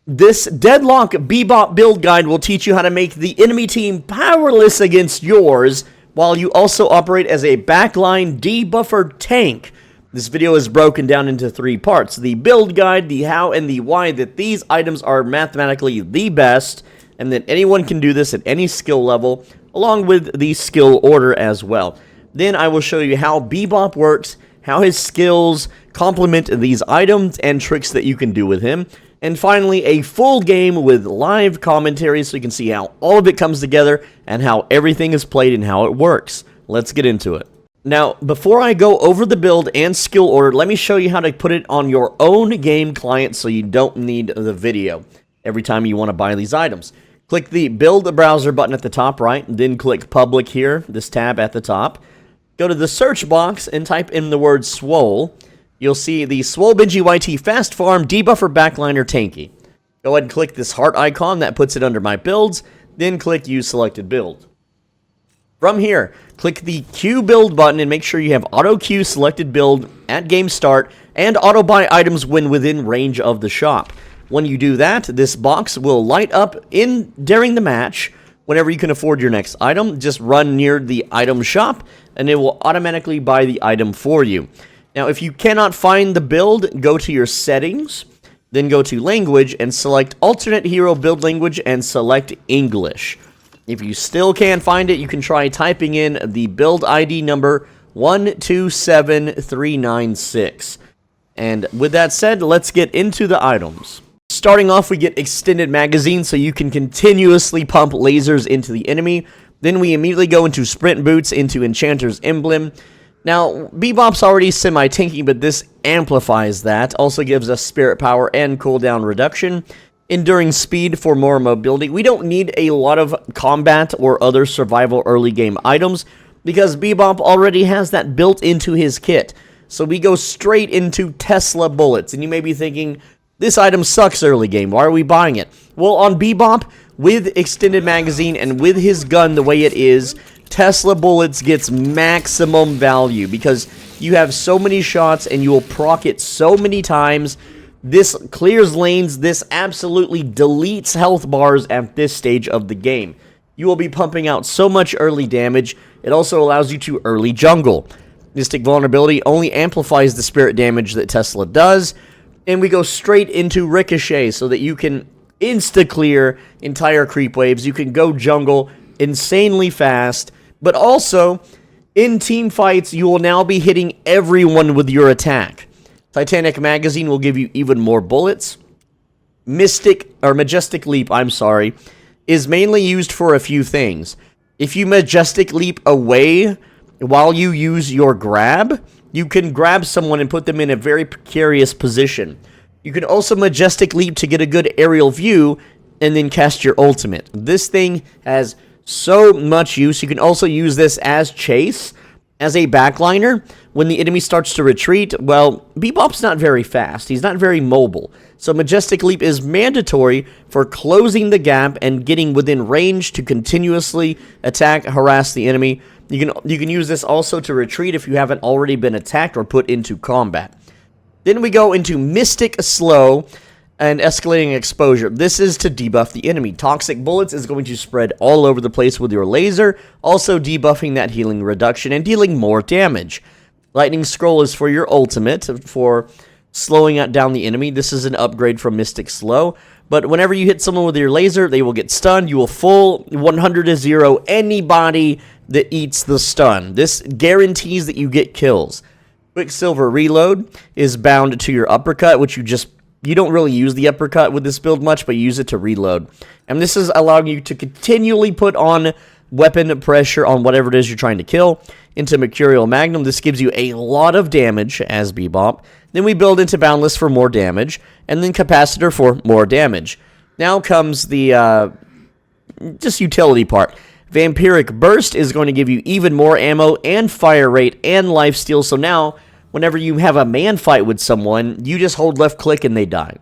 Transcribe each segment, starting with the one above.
This Deadlock Bebop Build Guide will teach you how to make the enemy team powerless against yours, while you also operate as a backline debuffer tank. This video is broken down into 3 parts: the build guide, the how, and the why that these items are mathematically the best, and that anyone can do this at any skill level, along with the skill order as well. Then I will show you how Bebop works, how his skills complement these items, and tricks that you can do with him. And finally, a full game with live commentary so you can see how all of it comes together and how everything is played and how it works. Let's get into it. Now, before I go over the build and skill order, let me show you how to put it on your own game client so you don't need the video every time you want to buy these items. Click the Build Browser button at the top right, then click Public here, this tab at the top. Go to the search box and type in the word Swole. You'll see the Swole Benji YT Fast Farm Debuffer Backliner Tanky. Go ahead and click this heart icon that puts it under my builds, then click Use Selected Build. From here, click the Queue Build button and make sure you have Auto Queue Selected Build at game start and Auto Buy items when within range of the shop. When you do that, this box will light up during the match. Whenever you can afford your next item, just run near the item shop and it will automatically buy the item for you. Now, if you cannot find the build, go to your settings, then go to language and select alternate hero build language and select English. If you still can't find it, you can try typing in the build ID number 127396. And with that said, let's get into the items. Starting off, we get extended magazine so you can continuously pump lasers into the enemy. Then we immediately go into sprint boots into Enchanter's Emblem. Now, Bebop's already semi-tanky, but this amplifies that. Also gives us spirit power and cooldown reduction. Enduring speed for more mobility. We don't need a lot of combat or other survival early game items because Bebop already has that built into his kit. So we go straight into Tesla bullets. And you may be thinking, this item sucks early game. Why are we buying it? Well, on Bebop, with extended magazine and with his gun the way it is, Tesla bullets gets maximum value because you have so many shots and you will proc it so many times. This clears lanes. This absolutely deletes health bars at this stage of the game. You will be pumping out so much early damage. It also allows you to early jungle. Mystic Vulnerability only amplifies the spirit damage that Tesla does. And we go straight into Ricochet so that you can insta-clear entire creep waves. You can go jungle insanely fast. But also, in team fights, you will now be hitting everyone with your attack. Titanic Magazine will give you even more bullets. Majestic Leap, is mainly used for a few things. If you Majestic Leap away while you use your grab, you can grab someone and put them in a very precarious position. You can also Majestic Leap to get a good aerial view and then cast your ultimate. This thing has so much use. You can also use this as chase, as a backliner. When the enemy starts to retreat, well, Bebop's not very fast. He's not very mobile. So Majestic Leap is mandatory for closing the gap and getting within range to continuously attack, harass the enemy. You can use this also to retreat if you haven't already been attacked or put into combat. Then we go into Mystic Slow and Escalating Exposure. This is to debuff the enemy. Toxic Bullets is going to spread all over the place with your laser, also debuffing that healing reduction and dealing more damage. Lightning Scroll is for your ultimate, for slowing down the enemy. This is an upgrade from Mystic Slow. But whenever you hit someone with your laser, they will get stunned. You will full 100-0 anybody that eats the stun. This guarantees that you get kills. Quicksilver Reload is bound to your Uppercut, which you don't really use the Uppercut with this build much, but you use it to reload. And this is allowing you to continually put on weapon pressure on whatever it is you're trying to kill. Into Mercurial Magnum, this gives you a lot of damage as Bebop. Then we build into Boundless for more damage, and then Capacitor for more damage. Now comes the just utility part. Vampiric Burst is going to give you even more ammo and fire rate and lifesteal. So now, whenever you have a man fight with someone, you just hold left click and they die.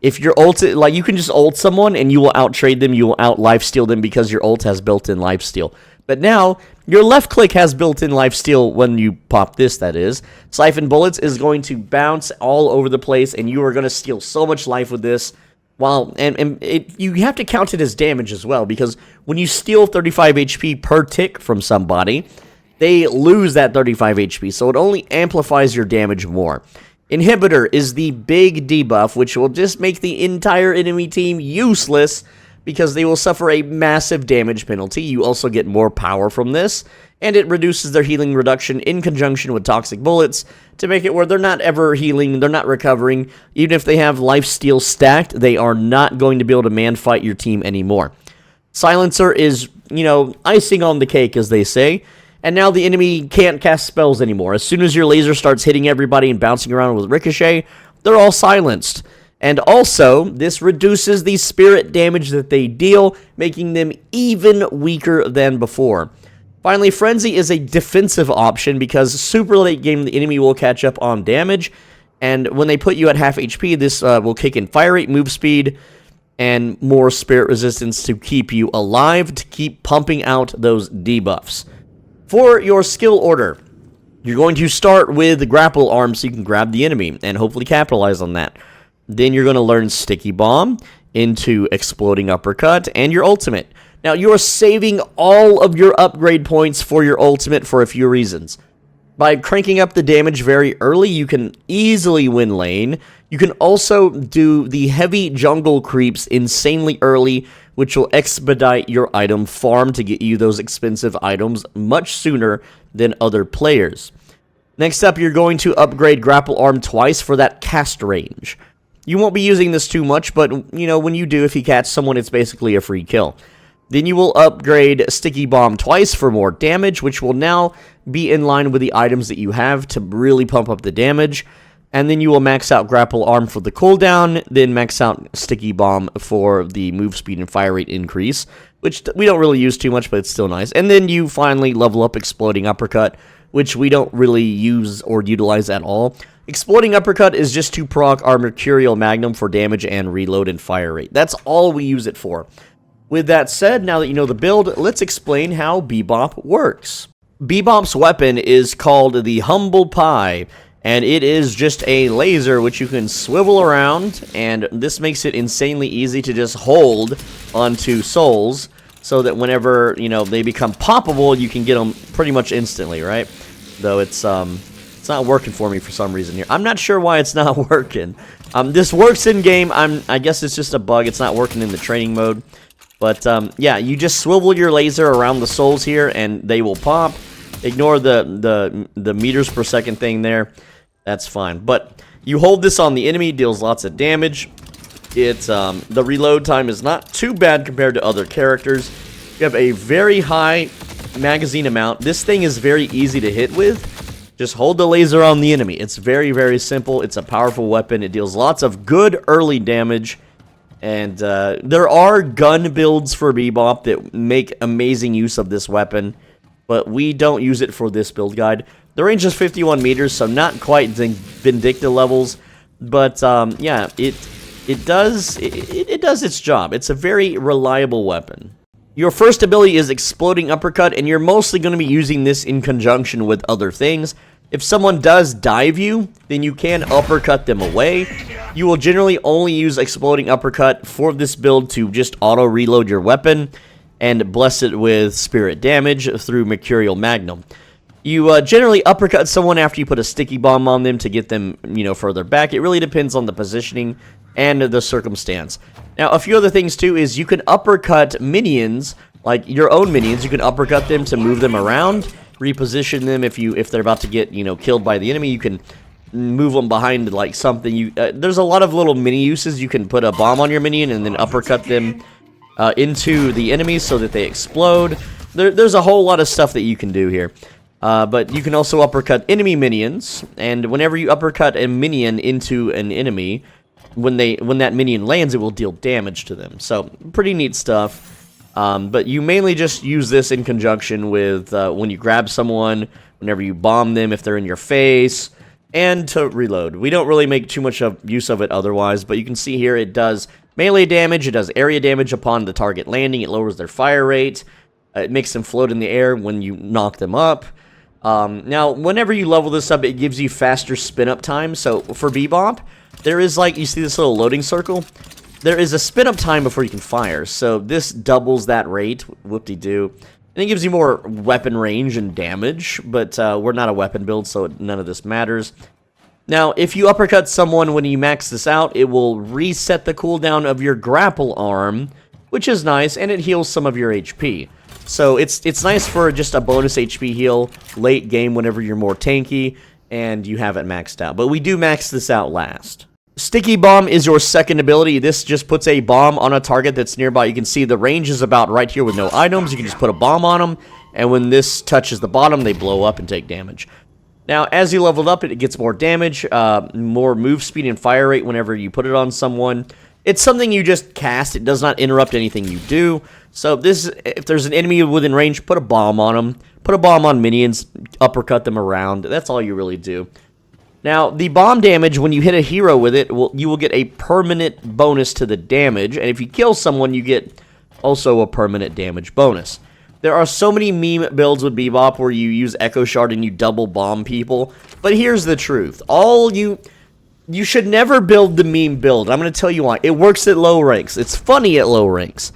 If your ult, like, you can just ult someone and you will out-trade them, you will out-lifesteal them because your ult has built-in lifesteal. But now, your left click has built-in lifesteal when you pop this, that is. Siphon Bullets is going to bounce all over the place, and you are going to steal so much life with this. You have to count it as damage as well, because when you steal 35 HP per tick from somebody, they lose that 35 HP, so it only amplifies your damage more. Inhibitor is the big debuff, which will just make the entire enemy team useless, because they will suffer a massive damage penalty. You also get more power from this, and it reduces their healing reduction in conjunction with toxic bullets to make it where they're not ever healing, they're not recovering. Even if they have lifesteal stacked, they are not going to be able to man-fight your team anymore. Silencer is, icing on the cake, as they say, and now the enemy can't cast spells anymore. As soon as your laser starts hitting everybody and bouncing around with ricochet, they're all silenced. And also, this reduces the spirit damage that they deal, making them even weaker than before. Finally, Frenzy is a defensive option because super late game the enemy will catch up on damage, and when they put you at half HP, this will kick in fire rate, move speed, and more spirit resistance to keep you alive, to keep pumping out those debuffs. For your skill order, you're going to start with the Grapple Arm so you can grab the enemy and hopefully capitalize on that. Then you're going to learn Sticky Bomb into Exploding Uppercut and your ultimate. Now, you're saving all of your upgrade points for your ultimate for a few reasons. By cranking up the damage very early, you can easily win lane. You can also do the heavy jungle creeps insanely early, which will expedite your item farm to get you those expensive items much sooner than other players. Next up, you're going to upgrade Grapple Arm twice for that cast range. You won't be using this too much, but, when you do, if you catch someone, it's basically a free kill. Then you will upgrade Sticky Bomb twice for more damage, which will now be in line with the items that you have to really pump up the damage. And then you will max out Grapple Arm for the cooldown, then max out Sticky Bomb for the move speed and fire rate increase, which we don't really use too much, but it's still nice. And then you finally level up Exploding Uppercut, which we don't really use or utilize at all. Exploding Uppercut is just to proc our Mercurial Magnum for damage and reload and fire rate. That's all we use it for. With that said, now that you know the build, let's explain how Bebop works. Bebop's weapon is called the Humble Pie, and it is just a laser which you can swivel around, and this makes it insanely easy to just hold onto souls, so that whenever, they become poppable, you can get them pretty much instantly, right? Though it's not working for me for some reason here. I'm not sure why it's not working. This works in-game. I guess it's just a bug. It's not working in the training mode. But, yeah, you just swivel your laser around the souls here, and they will pop. Ignore the meters per second thing there. That's fine. But you hold this on the enemy, deals lots of damage. The reload time is not too bad compared to other characters. You have a very high magazine amount. This thing is very easy to hit with. Just hold the laser on the enemy. It's very, very simple. It's a powerful weapon. It deals lots of good early damage. And there are gun builds for Bebop that make amazing use of this weapon, but we don't use it for this build guide. The range is 51 meters, so not quite Vindicta levels, but yeah, it does its job. It's a very reliable weapon. Your first ability is Exploding Uppercut, and you're mostly going to be using this in conjunction with other things. If someone does dive you, then you can uppercut them away. You will generally only use Exploding Uppercut for this build to just auto-reload your weapon and bless it with spirit damage through Mercurial Magnum. You generally uppercut someone after you put a Sticky Bomb on them to get them, further back. It really depends on the positioning and the circumstance. Now, a few other things, too, is you can uppercut minions, like your own minions. You can uppercut them to move them around, reposition them if they're about to get, killed by the enemy. You can move them behind, like, something. There's a lot of little mini uses. You can put a bomb on your minion and then uppercut them into the enemy so that they explode. There's a whole lot of stuff that you can do here. But you can also uppercut enemy minions, and whenever you uppercut a minion into an enemy, when that minion lands, it will deal damage to them. So, pretty neat stuff. But you mainly just use this in conjunction with when you grab someone, whenever you bomb them, if they're in your face, and to reload. We don't really make too much use of it otherwise, but you can see here it does melee damage, it does area damage upon the target landing, it lowers their fire rate, it makes them float in the air when you knock them up. Now, whenever you level this up, it gives you faster spin-up time. So, for Bebop, there is, like, you see this little loading circle? there is a spin up time before you can fire, so this doubles that rate, whoop-de-doo. And it gives you more weapon range and damage, but we're not a weapon build, so none of this matters. Now, if you uppercut someone when you max this out, it will reset the cooldown of your Grapple Arm, which is nice, and it heals some of your HP. So it's nice for just a bonus HP heal late game whenever you're more tanky and you have it maxed out. But we do max this out last. Sticky Bomb is your second ability. This just puts a bomb on a target that's nearby. You can see the range is about right here with no items. You can just put a bomb on them, and when this touches the bottom, they blow up and take damage. Now, as you leveled up, it gets more damage, more move speed and fire rate whenever you put it on someone. It's something you just cast. It does not interrupt anything you do. So this, if there's an enemy within range, put a bomb on them. Put a bomb on minions, uppercut them around. That's all you really do. Now, the bomb damage, when you hit a hero with it, you will get a permanent bonus to the damage. And if you kill someone, you get also a permanent damage bonus. There are so many meme builds with Bebop where you use Echo Shard and you double bomb people. But here's the truth. You should never build the meme build. I'm going to tell you why. It works at low ranks. It's funny at low ranks.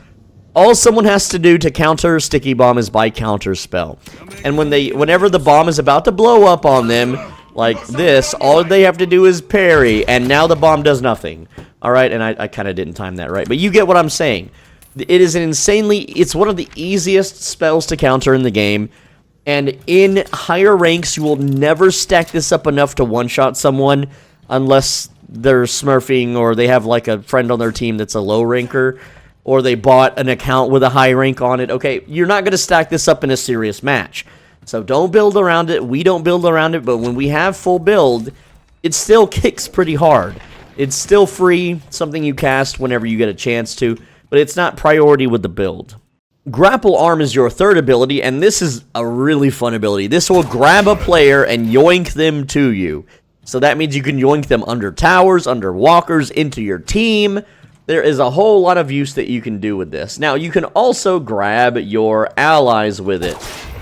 All someone has to do to counter Sticky Bomb is buy counter spell. And whenever the bomb is about to blow up on them, like this, all they have to do is parry, and now the bomb does nothing. Alright, and I kind of didn't time that right. But you get what I'm saying. It is it's one of the easiest spells to counter in the game. And in higher ranks, you will never stack this up enough to one-shot someone unless they're smurfing or they have like a friend on their team that's a low ranker, or they bought an account with a high rank on it. Okay, you're not going to stack this up in a serious match. So don't build around it. We don't build around it, but when we have full build, it still kicks pretty hard. It's still free, something you cast whenever you get a chance to, but it's not priority with the build. Grapple Arm is your third ability, and this is a really fun ability. This will grab a player and yoink them to you. So that means you can yoink them under towers, under walkers, into your team. There is a whole lot of use that you can do with this. Now, you can also grab your allies with it.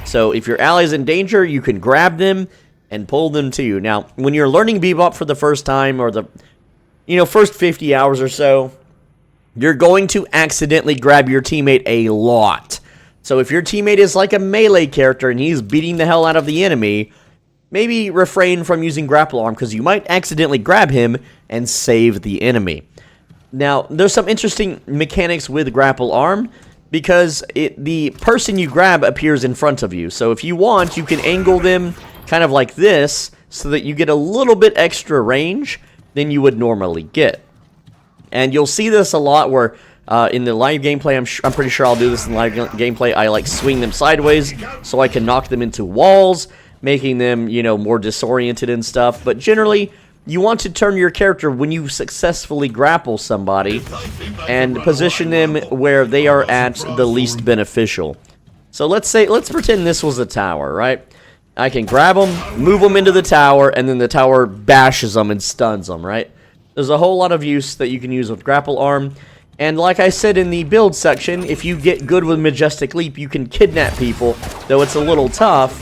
So if your ally's in danger, you can grab them and pull them to you. Now, when you're learning Bebop for the first time, or the first 50 hours or so, you're going to accidentally grab your teammate a lot. So if your teammate is like a melee character and he's beating the hell out of the enemy, maybe refrain from using Grapple Arm because you might accidentally grab him and save the enemy. Now, there's some interesting mechanics with Grapple Arm because the person you grab appears in front of you. So if you want, you can angle them kind of like this so that you get a little bit extra range than you would normally get. And you'll see this a lot where in the live gameplay, I'm pretty sure I'll do this in live gameplay, I like swing them sideways so I can knock them into walls, making them, more disoriented and stuff. But generally, you want to turn your character when you successfully grapple somebody and position them where they are at the least beneficial. So let's pretend this was a tower, right? I can grab them, move them into the tower, and then the tower bashes them and stuns them, right? There's a whole lot of use that you can use with Grapple Arm. And like I said in the build section, if you get good with Majestic Leap, you can kidnap people, though it's a little tough.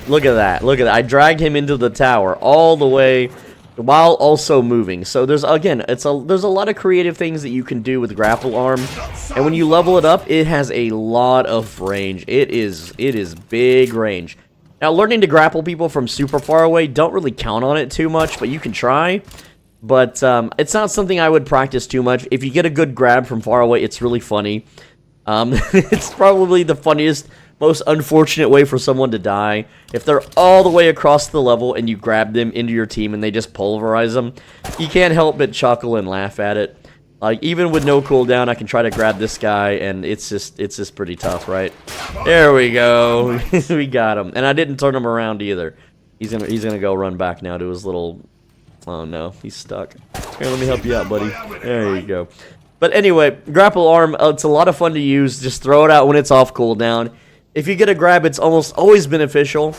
Look at that. Look at that. I dragged him into the tower all the way while also moving. So there's a lot of creative things that you can do with Grapple Arm. And when you level it up, it has a lot of range. It is big range. Now, learning to grapple people from super far away, don't really count on it too much, but you can try. But it's not something I would practice too much. If you get a good grab from far away, it's really funny. It's probably the funniest, most unfortunate way for someone to die. If they're all the way across the level and you grab them into your team and they just pulverize them, you can't help but chuckle and laugh at it. Like, even with no cooldown, I can try to grab this guy, and it's just pretty tough, right? There we go. We got him. And I didn't turn him around either. He's gonna go run back now to his little... Oh no, he's stuck. Here, let me help you out, buddy. There you go. But anyway, Grapple Arm, it's a lot of fun to use. Just throw it out when it's off cooldown. If you get a grab, it's almost always beneficial.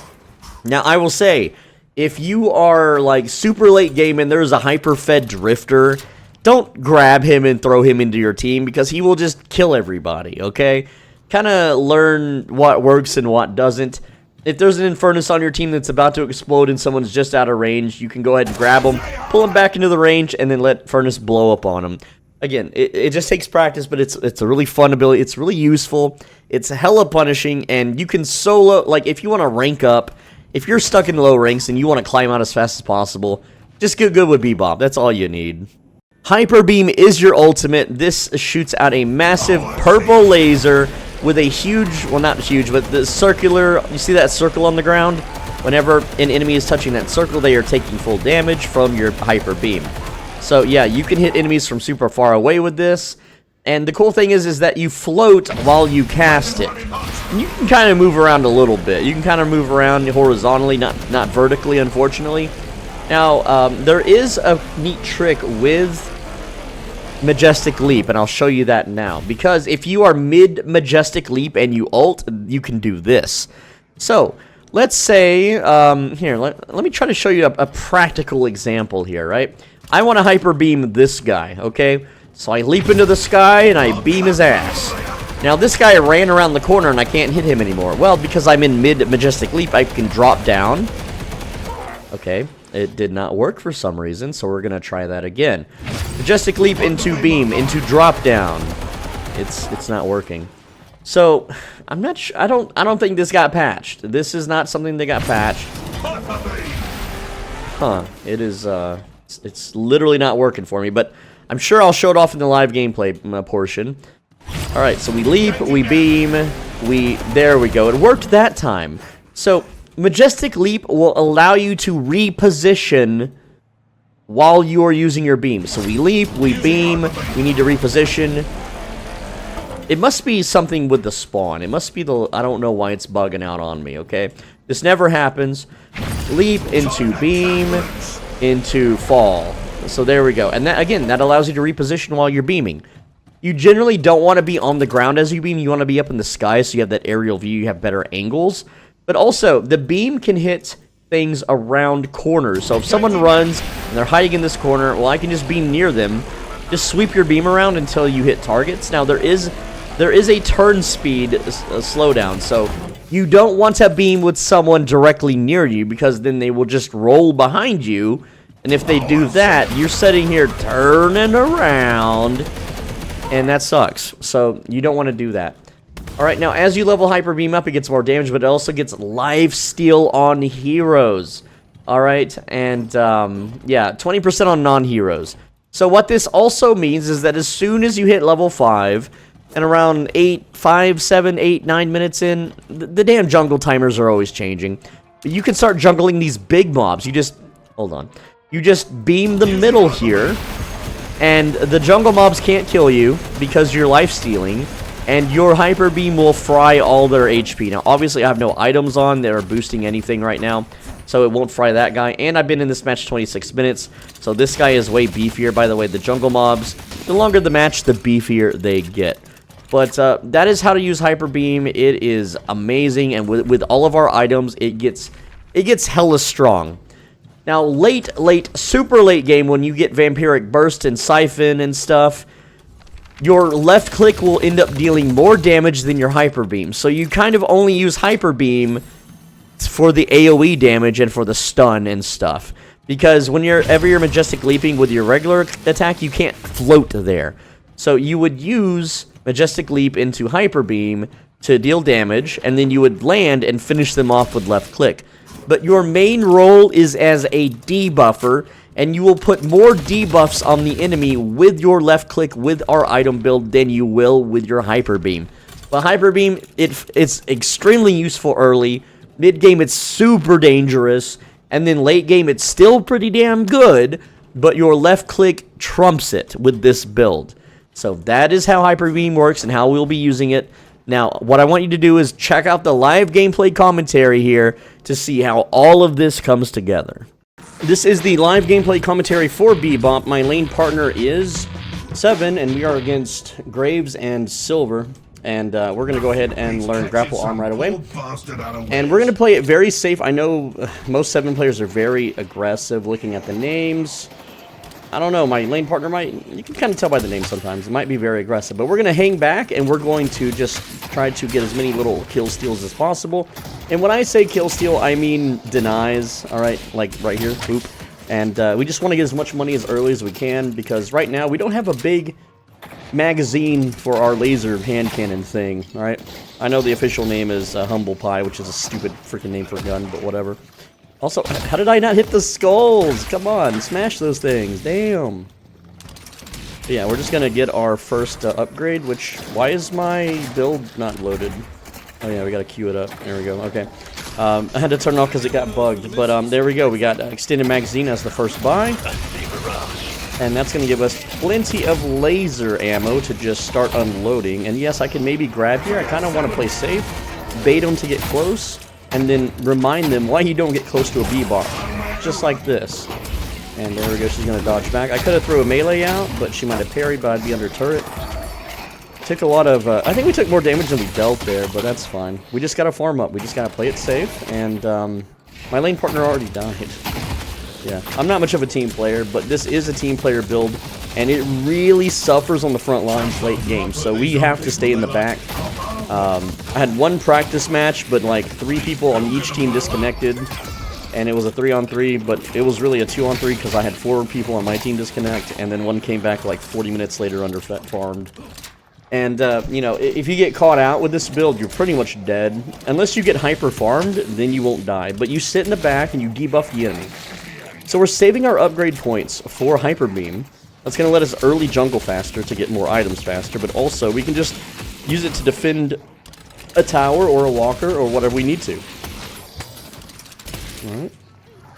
Now, I will say, if you are like super late game and there's a hyper-fed drifter, don't grab him and throw him into your team because he will just kill everybody, okay? Kind of learn what works and what doesn't. If there's an Infernus on your team that's about to explode and someone's just out of range, you can go ahead and grab them, pull them back into the range, and then let Furnace blow up on them. Again, it just takes practice, but it's a really fun ability. It's really useful. It's hella punishing, and you can solo, like, if you want to rank up, if you're stuck in low ranks and you want to climb out as fast as possible, just get good with Bebop. That's all you need. Hyper Beam is your ultimate. This shoots out a massive purple laser with a huge, well, not huge, but the circular, you see that circle on the ground? Whenever an enemy is touching that circle, they are taking full damage from your Hyper Beam. So yeah, you can hit enemies from super far away with this. And the cool thing is that you float while you cast it. And you can kind of move around a little bit. You can kind of move around horizontally, not vertically, unfortunately. Now, there is a neat trick with Majestic Leap, and I'll show you that now. Because if you are mid Majestic Leap and you ult, you can do this. So, let's say, here, let me try to show you a practical example here, right? I want to Hyper Beam this guy, okay? So I leap into the sky and I beam his ass. Now this guy ran around the corner and I can't hit him anymore. Well, because I'm in mid Majestic Leap, I can drop down. Okay, it did not work for some reason, so we're gonna try that again. Majestic Leap into beam, into drop down. It's not working. So I'm not sure. I don't think this got patched. This is not something that got patched. Huh? It is. It's literally not working for me, but I'm sure I'll show it off in the live gameplay portion. Alright, so we leap, we beam, there we go. It worked that time. So, Majestic Leap will allow you to reposition while you are using your beam. So we leap, we beam, we need to reposition. It must be something with the spawn. It must be the, I don't know why it's bugging out on me, okay? This never happens. Leap into beam, into fall. So there we go. And that, again, that allows you to reposition while you're beaming. You generally don't want to be on the ground as you beam. You want to be up in the sky so you have that aerial view. You have better angles. But also, the beam can hit things around corners. So if someone runs and they're hiding in this corner, well, I can just beam near them. Just sweep your beam around until you hit targets. Now, there is a turn speed slowdown. So you don't want to beam with someone directly near you because then they will just roll behind you. And if they do that, you're sitting here turning around, and that sucks. So you don't want to do that. Alright, now as you level Hyper Beam up, it gets more damage, but it also gets lifesteal on heroes. Alright, and yeah, 20% on non-heroes. So what this also means is that as soon as you hit level 5, and around 5, 7, 8, 9 minutes in, the damn jungle timers are always changing. But you can start jungling these big mobs. You just, hold on. You just beam the middle here, and the jungle mobs can't kill you because you're life-stealing, and your Hyper Beam will fry all their HP. Now, obviously, I have no items on that are boosting anything right now, so it won't fry that guy, and I've been in this match 26 minutes, so this guy is way beefier. By the way, the jungle mobs, the longer the match, the beefier they get. But that is how to use Hyper Beam. It is amazing, and with all of our items, it gets hella strong. Now, super late game, when you get Vampiric Burst and Siphon and stuff, your left click will end up dealing more damage than your Hyper Beam. So you kind of only use Hyper Beam for the AoE damage and for the stun and stuff. Because whenever you're Majestic Leaping with your regular attack, you can't float there. So you would use Majestic Leap into Hyper Beam to deal damage, and then you would land and finish them off with left click. But your main role is as a debuffer, and you will put more debuffs on the enemy with your left click with our item build than you will with your Hyper Beam. But Hyper Beam, it's extremely useful early. Mid game, it's super dangerous, and then late game, it's still pretty damn good, but your left click trumps it with this build. So that is how Hyper Beam works and how we'll be using it. Now, what I want you to do is check out the live gameplay commentary here to see how all of this comes together. This is the live gameplay commentary for Bebop. My lane partner is 7, and we are against Graves and Silver. And we're going to go ahead and learn Grapple Arm right away. And we're going to play it very safe. I know most 7 players are very aggressive looking at the names. I don't know, my lane partner you can kind of tell by the name sometimes, it might be very aggressive, but we're going to hang back, and we're going to just try to get as many little kill steals as possible. And when I say kill steal, I mean denies, alright, like right here, boop. And we just want to get as much money as early as we can, because right now we don't have a big magazine for our laser hand cannon thing, alright? I know the official name is Humble Pie, which is a stupid freaking name for a gun, but whatever. Also, how did I not hit the skulls? Come on, smash those things, damn. But yeah, we're just gonna get our first upgrade, which, why is my build not loaded? Oh yeah, we gotta queue it up, there we go, okay. I had to turn it off because it got bugged, but there we go, we got extended magazine as the first buy. And that's gonna give us plenty of laser ammo to just start unloading. And yes, I can maybe grab here, I kinda wanna play safe, bait them to get close, and then remind them why you don't get close to a Bebop. Just like this. And there we go, she's gonna dodge back. I could have thrown a melee out, but she might have parried, but I'd be under turret. Took a lot of, I think we took more damage than we dealt there, but that's fine. We just gotta farm up, we just gotta play it safe, and my lane partner already died. Yeah, I'm not much of a team player, but this is a team player build, and it really suffers on the front lines late game, so we have to stay in the back. I had one practice match, but like 3 people on each team disconnected. And it was a 3-on-3, but it was really a 2-on-3 because I had 4 people on my team disconnect, and then one came back like 40 minutes later under farmed. And, you know, if you get caught out with this build, you're pretty much dead. Unless you get hyper farmed, then you won't die. But you sit in the back and you debuff the enemy. So we're saving our upgrade points for Hyper Beam. That's going to let us early jungle faster to get more items faster, but also we can just use it to defend a tower or a walker or whatever we need to. Alright.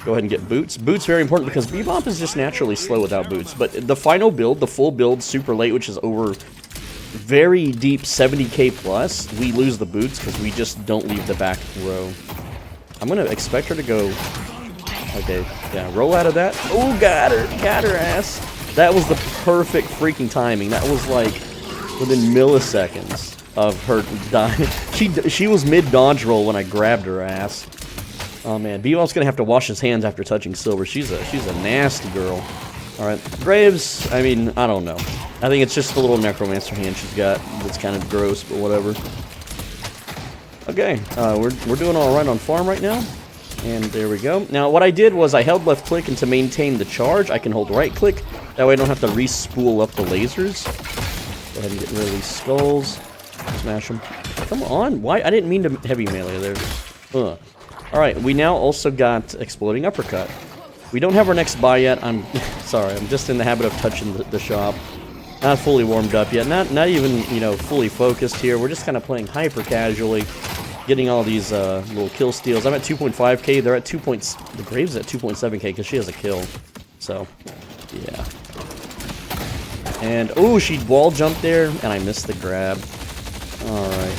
Go ahead and get boots. Boots very important because Bebop is just naturally slow without boots. But the final build, the full build, super late, which is over very deep 70k plus, we lose the boots because we just don't leave the back row. I'm going to expect her to go... Okay, yeah, roll out of that. Oh, got her ass. That was the perfect freaking timing. That was like within milliseconds of her dying. She was mid-dodge roll when I grabbed her ass. Oh man, Bebop's gonna have to wash his hands after touching silver. She's a nasty girl. Alright, Graves, I mean, I don't know. I think it's just the little necromancer hand she's got that's kind of gross, but whatever. Okay, we're doing alright on farm right now. And there we go. Now, what I did was I held left click, and to maintain the charge, I can hold right click. That way I don't have to re-spool up the lasers. Go ahead and get rid of these skulls. Smash them. Come on, why? I didn't mean to heavy melee there. Ugh. Alright, we now also got Exploding Uppercut. We don't have our next buy yet. I'm sorry, I'm just in the habit of touching the shop. Not fully warmed up yet. Not even, you know, fully focused here. We're just kind of playing hyper casually. Getting all these little kill steals. I'm at 2.5k. They're at 2. The Graves at 2.7k because she has a kill. So, yeah. And oh, she wall jumped there, and I missed the grab. All right,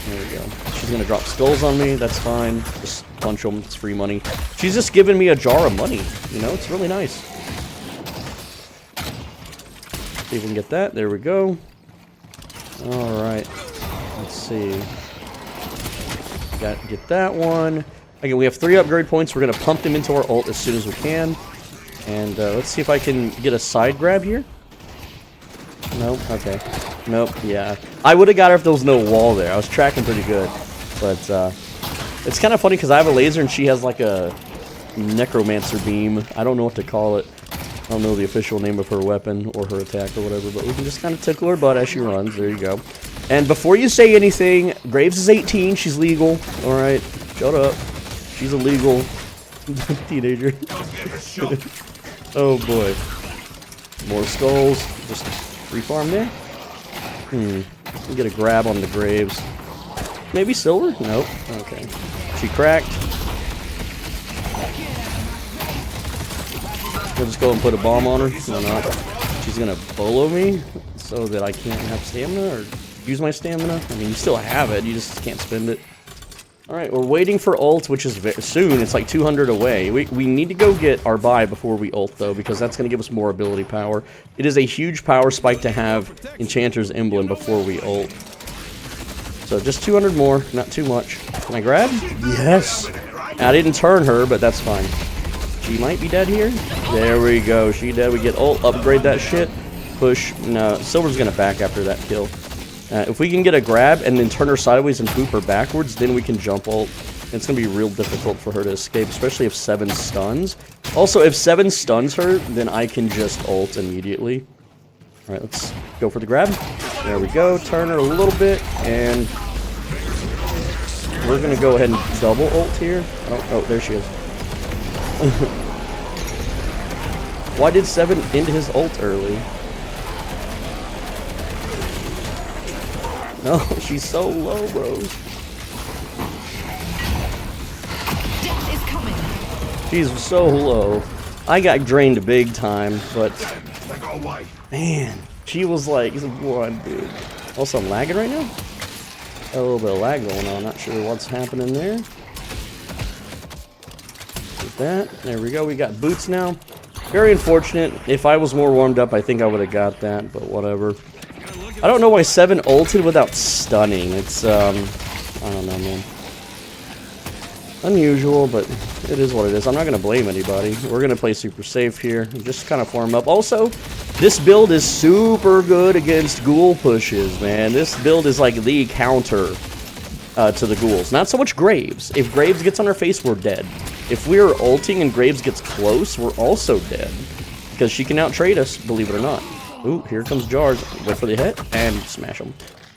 there we go. She's gonna drop skulls on me. That's fine. Just punch them. It's free money. She's just giving me a jar of money. You know, it's really nice. See if we can get that. There we go. All right. Let's see. Get that one. Again, we have 3 upgrade points. We're going to pump them into our ult as soon as we can. And let's see if I can get a side grab here. Nope. Okay. Nope. Yeah. I would have got her if there was no wall there. I was tracking pretty good. But it's kind of funny because I have a laser and she has like a necromancer beam. I don't know what to call it. I don't know the official name of her weapon or her attack or whatever. But we can just kind of tickle her butt as she runs. There you go. And before you say anything, Graves is 18, she's legal. Alright, shut up. She's a legal teenager. Oh boy. More skulls. Just free farm there. We get a grab on the Graves. Maybe silver? Nope. Okay. She cracked. We'll just go and put a bomb on her. No, not. She's gonna bolo me so that I can't have stamina or use my stamina. I mean, you still have it, you just can't spend it. Alright, we're waiting for ult, which is soon. It's like 200 away. We need to go get our buy before we ult, though, because that's going to give us more ability power. It is a huge power spike to have Enchanter's Emblem before we ult. So just 200 more, not too much. Can I grab? Yes! I didn't turn her, but that's fine. She might be dead here. There we go, she dead. We get ult, upgrade that shit. Push. No, Silver's going to back after that kill. If we can get a grab and then turn her sideways and boop her backwards, then we can jump ult. It's going to be real difficult for her to escape, especially if 7 stuns. Also, if 7 stuns her, then I can just ult immediately. Alright, let's go for the grab. There we go. Turn her a little bit, and we're gonna go ahead and double ult here. Oh, there she is. Why did 7 end his ult early? No, she's so low, bros. Death is coming. She's so low. I got drained big time, but man, she was like, what, dude? Also, I'm lagging right now. Got a little bit of lag going on. Not sure what's happening there. With that, there we go. We got boots now. Very unfortunate. If I was more warmed up, I think I would have got that, but whatever. I don't know why 7 ulted without stunning. It's, I don't know, man. Unusual, but it is what it is. I'm not going to blame anybody. We're going to play super safe here. Just kind of farm up. Also, this build is super good against ghoul pushes, man. This build is like the counter to the ghouls. Not so much Graves. If Graves gets on our face, we're dead. If we're ulting and Graves gets close, we're also dead. Because she can out-trade us, believe it or not. Ooh, here comes Jars. Wait for the hit, and smash them.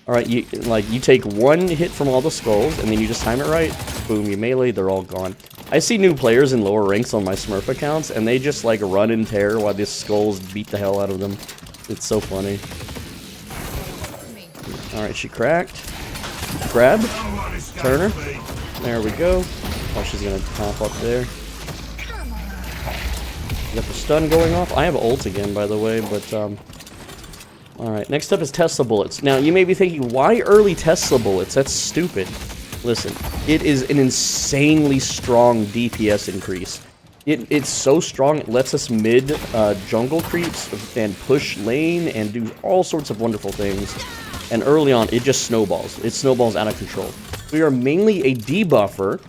Alright, you take 1 hit from all the skulls, and then you just time it right. Boom, you melee, they're all gone. I see new players in lower ranks on my Smurf accounts, and they just, like, run in terror while these skulls beat the hell out of them. It's so funny. Alright, she cracked. Grab. Turn her. There we go. Oh, she's gonna pop up there. Got the stun going off. I have ult again, by the way, but, alright, next up is Tesla bullets. Now, you may be thinking, why early Tesla bullets? That's stupid. Listen, it is an insanely strong DPS increase. It's so strong, it lets us mid jungle creeps and push lane and do all sorts of wonderful things. And early on, it just snowballs. It snowballs out of control. We are mainly a debuffer,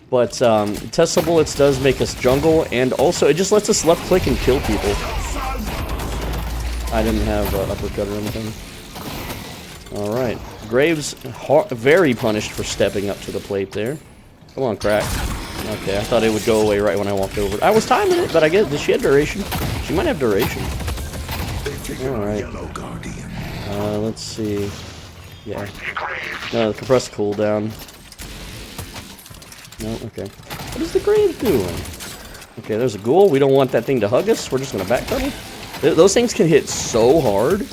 but Tesla bullets does make us jungle, and also it just lets us left click and kill people. I didn't have uppercut or anything. Alright. Graves, very punished for stepping up to the plate there. Come on, crack. Okay, I thought it would go away right when I walked over. I was timing it, but I guess, does she have duration? She might have duration. Alright. Let's see. Yeah. No, compressed cooldown. No, okay. What is the Grave doing? Okay, there's a ghoul. We don't want that thing to hug us. We're just going to backpedal. Those things can hit so hard.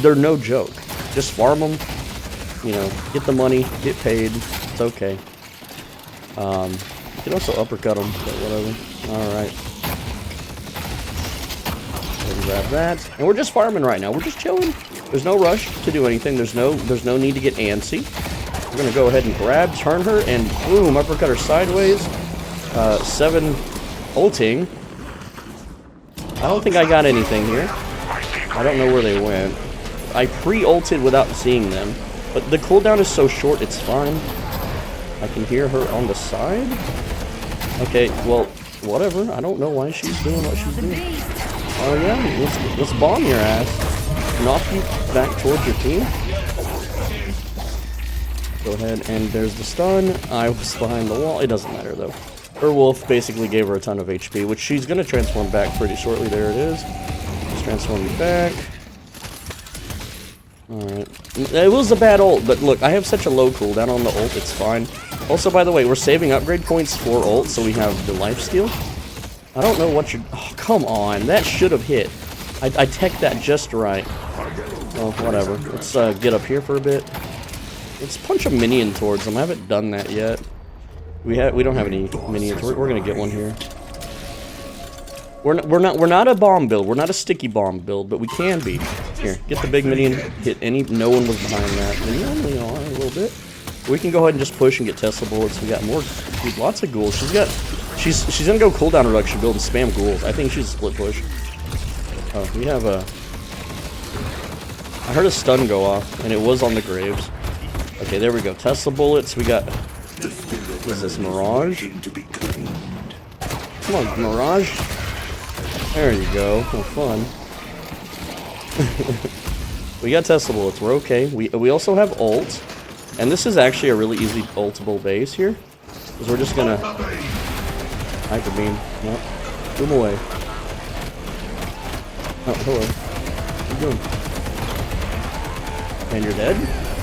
They're no joke. Just farm them. You know, get the money, get paid. It's okay. You can also uppercut them, but whatever. Alright. Grab that. And we're just farming right now. We're just chilling. There's no rush to do anything. There's no need to get antsy. We're going to go ahead and grab, turn her, and boom, uppercut her sideways. 7 ulting. I don't think I got anything here. I don't know where they went. I pre-ulted without seeing them. But the cooldown is so short, it's fine. I can hear her on the side. Okay, well, whatever. I don't know why she's doing what she's doing. Oh yeah, let's bomb your ass. Knock you back towards your team. Go ahead, and there's the stun. I was behind the wall. It doesn't matter, though. Her wolf basically gave her a ton of HP, which she's going to transform back pretty shortly. There it is. Let's transform you back. Alright. It was a bad ult, but look, I have such a low cooldown on the ult, it's fine. Also, by the way, we're saving upgrade points for ult, so we have the lifesteal. I don't know what you're... Oh, come on. That should have hit. I teched that just right. Oh, whatever. Let's get up here for a bit. Let's punch a minion towards them. I haven't done that yet. We don't have any minions. We're gonna get one here. We're not a bomb build. We're not a sticky bomb build, but we can be. Here, get the big minion. Hit any. No one was behind that. And you only are a little bit. We can go ahead and just push and get Tesla bullets. We got more. Dude, lots of ghouls. She's gonna go cooldown reduction build and spam ghouls. I think she's a split push. Oh, we have a. I heard a stun go off, and it was on the Graves. Okay, there we go. Tesla bullets. We got. What is this, Mirage? Come on, Mirage. There you go. Well, fun. We got Tesla bullets. We're okay. We also have ult. And this is actually a really easy ultable base here. Because we're just gonna... Hyper beam. Nope. Boom away. Oh, hello. Keep going. And you're dead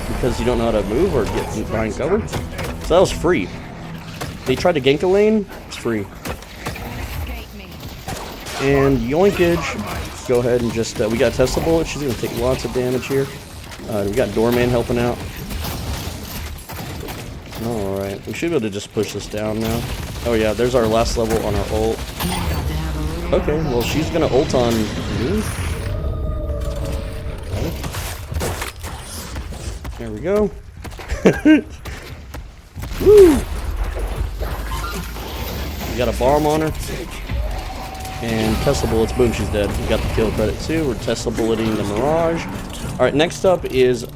because you don't know how to move or get behind cover. So that was free. They tried to gank a lane. It's free. And yoinkage. Go ahead and just we got Tesla Bullet. She's gonna take lots of damage here. We got Doorman helping out. Alright, we should be able to just push this down now. Oh yeah, there's our last level on our ult. Okay, well she's gonna ult on me. Okay. There we go. Woo! We got a bomb on her. And Tesla Bullets, boom, she's dead. We got the kill credit too. We're Tesla Bulleting the Mirage. Alright, next up is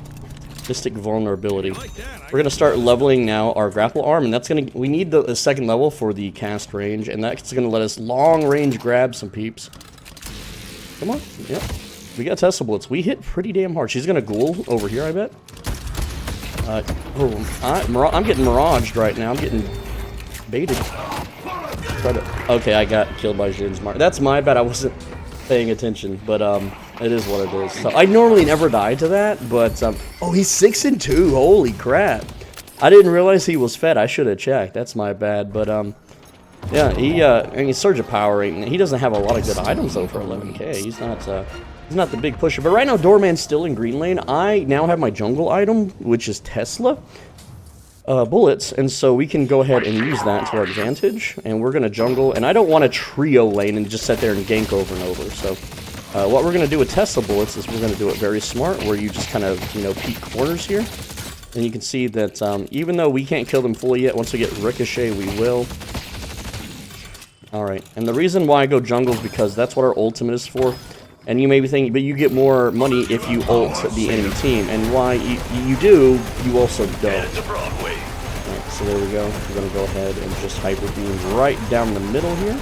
Mystic Vulnerability. We're gonna start leveling now our Grapple Arm, and that's gonna, we need the second level for the cast range, and that's gonna let us long range grab some peeps. Come on, yep. We got Tesla Bullets. We hit pretty damn hard. She's gonna ghoul over here, I bet. I'm getting miraged right now. I'm getting baited. Okay, I got killed by Jin's Mark. That's my bad. I wasn't paying attention, but it is what it is. So I normally never die to that, but oh, he's 6-2. Holy crap! I didn't realize he was fed. I should have checked. That's my bad. But yeah, I mean, Surge of Powering. He doesn't have a lot of good items though for 11k. He's not the big pusher. But right now, Doorman's still in green lane. I now have my jungle item, which is Tesla Bullets, and so we can go ahead and use that to our advantage. And we're gonna jungle, and I don't want a trio lane and just sit there and gank over and over. So what we're gonna do with Tesla Bullets is we're gonna do it very smart, where you just kind of, you know, peek corners here. And you can see that even though we can't kill them fully yet, once we get Ricochet, we will. Alright, and the reason why I go jungle is because that's what our ultimate is for. And you may be thinking, but you get more money if you ult the enemy team. And why you do, you also don't. Alright, so there we go. We're going to go ahead and just Hyper Beam right down the middle here.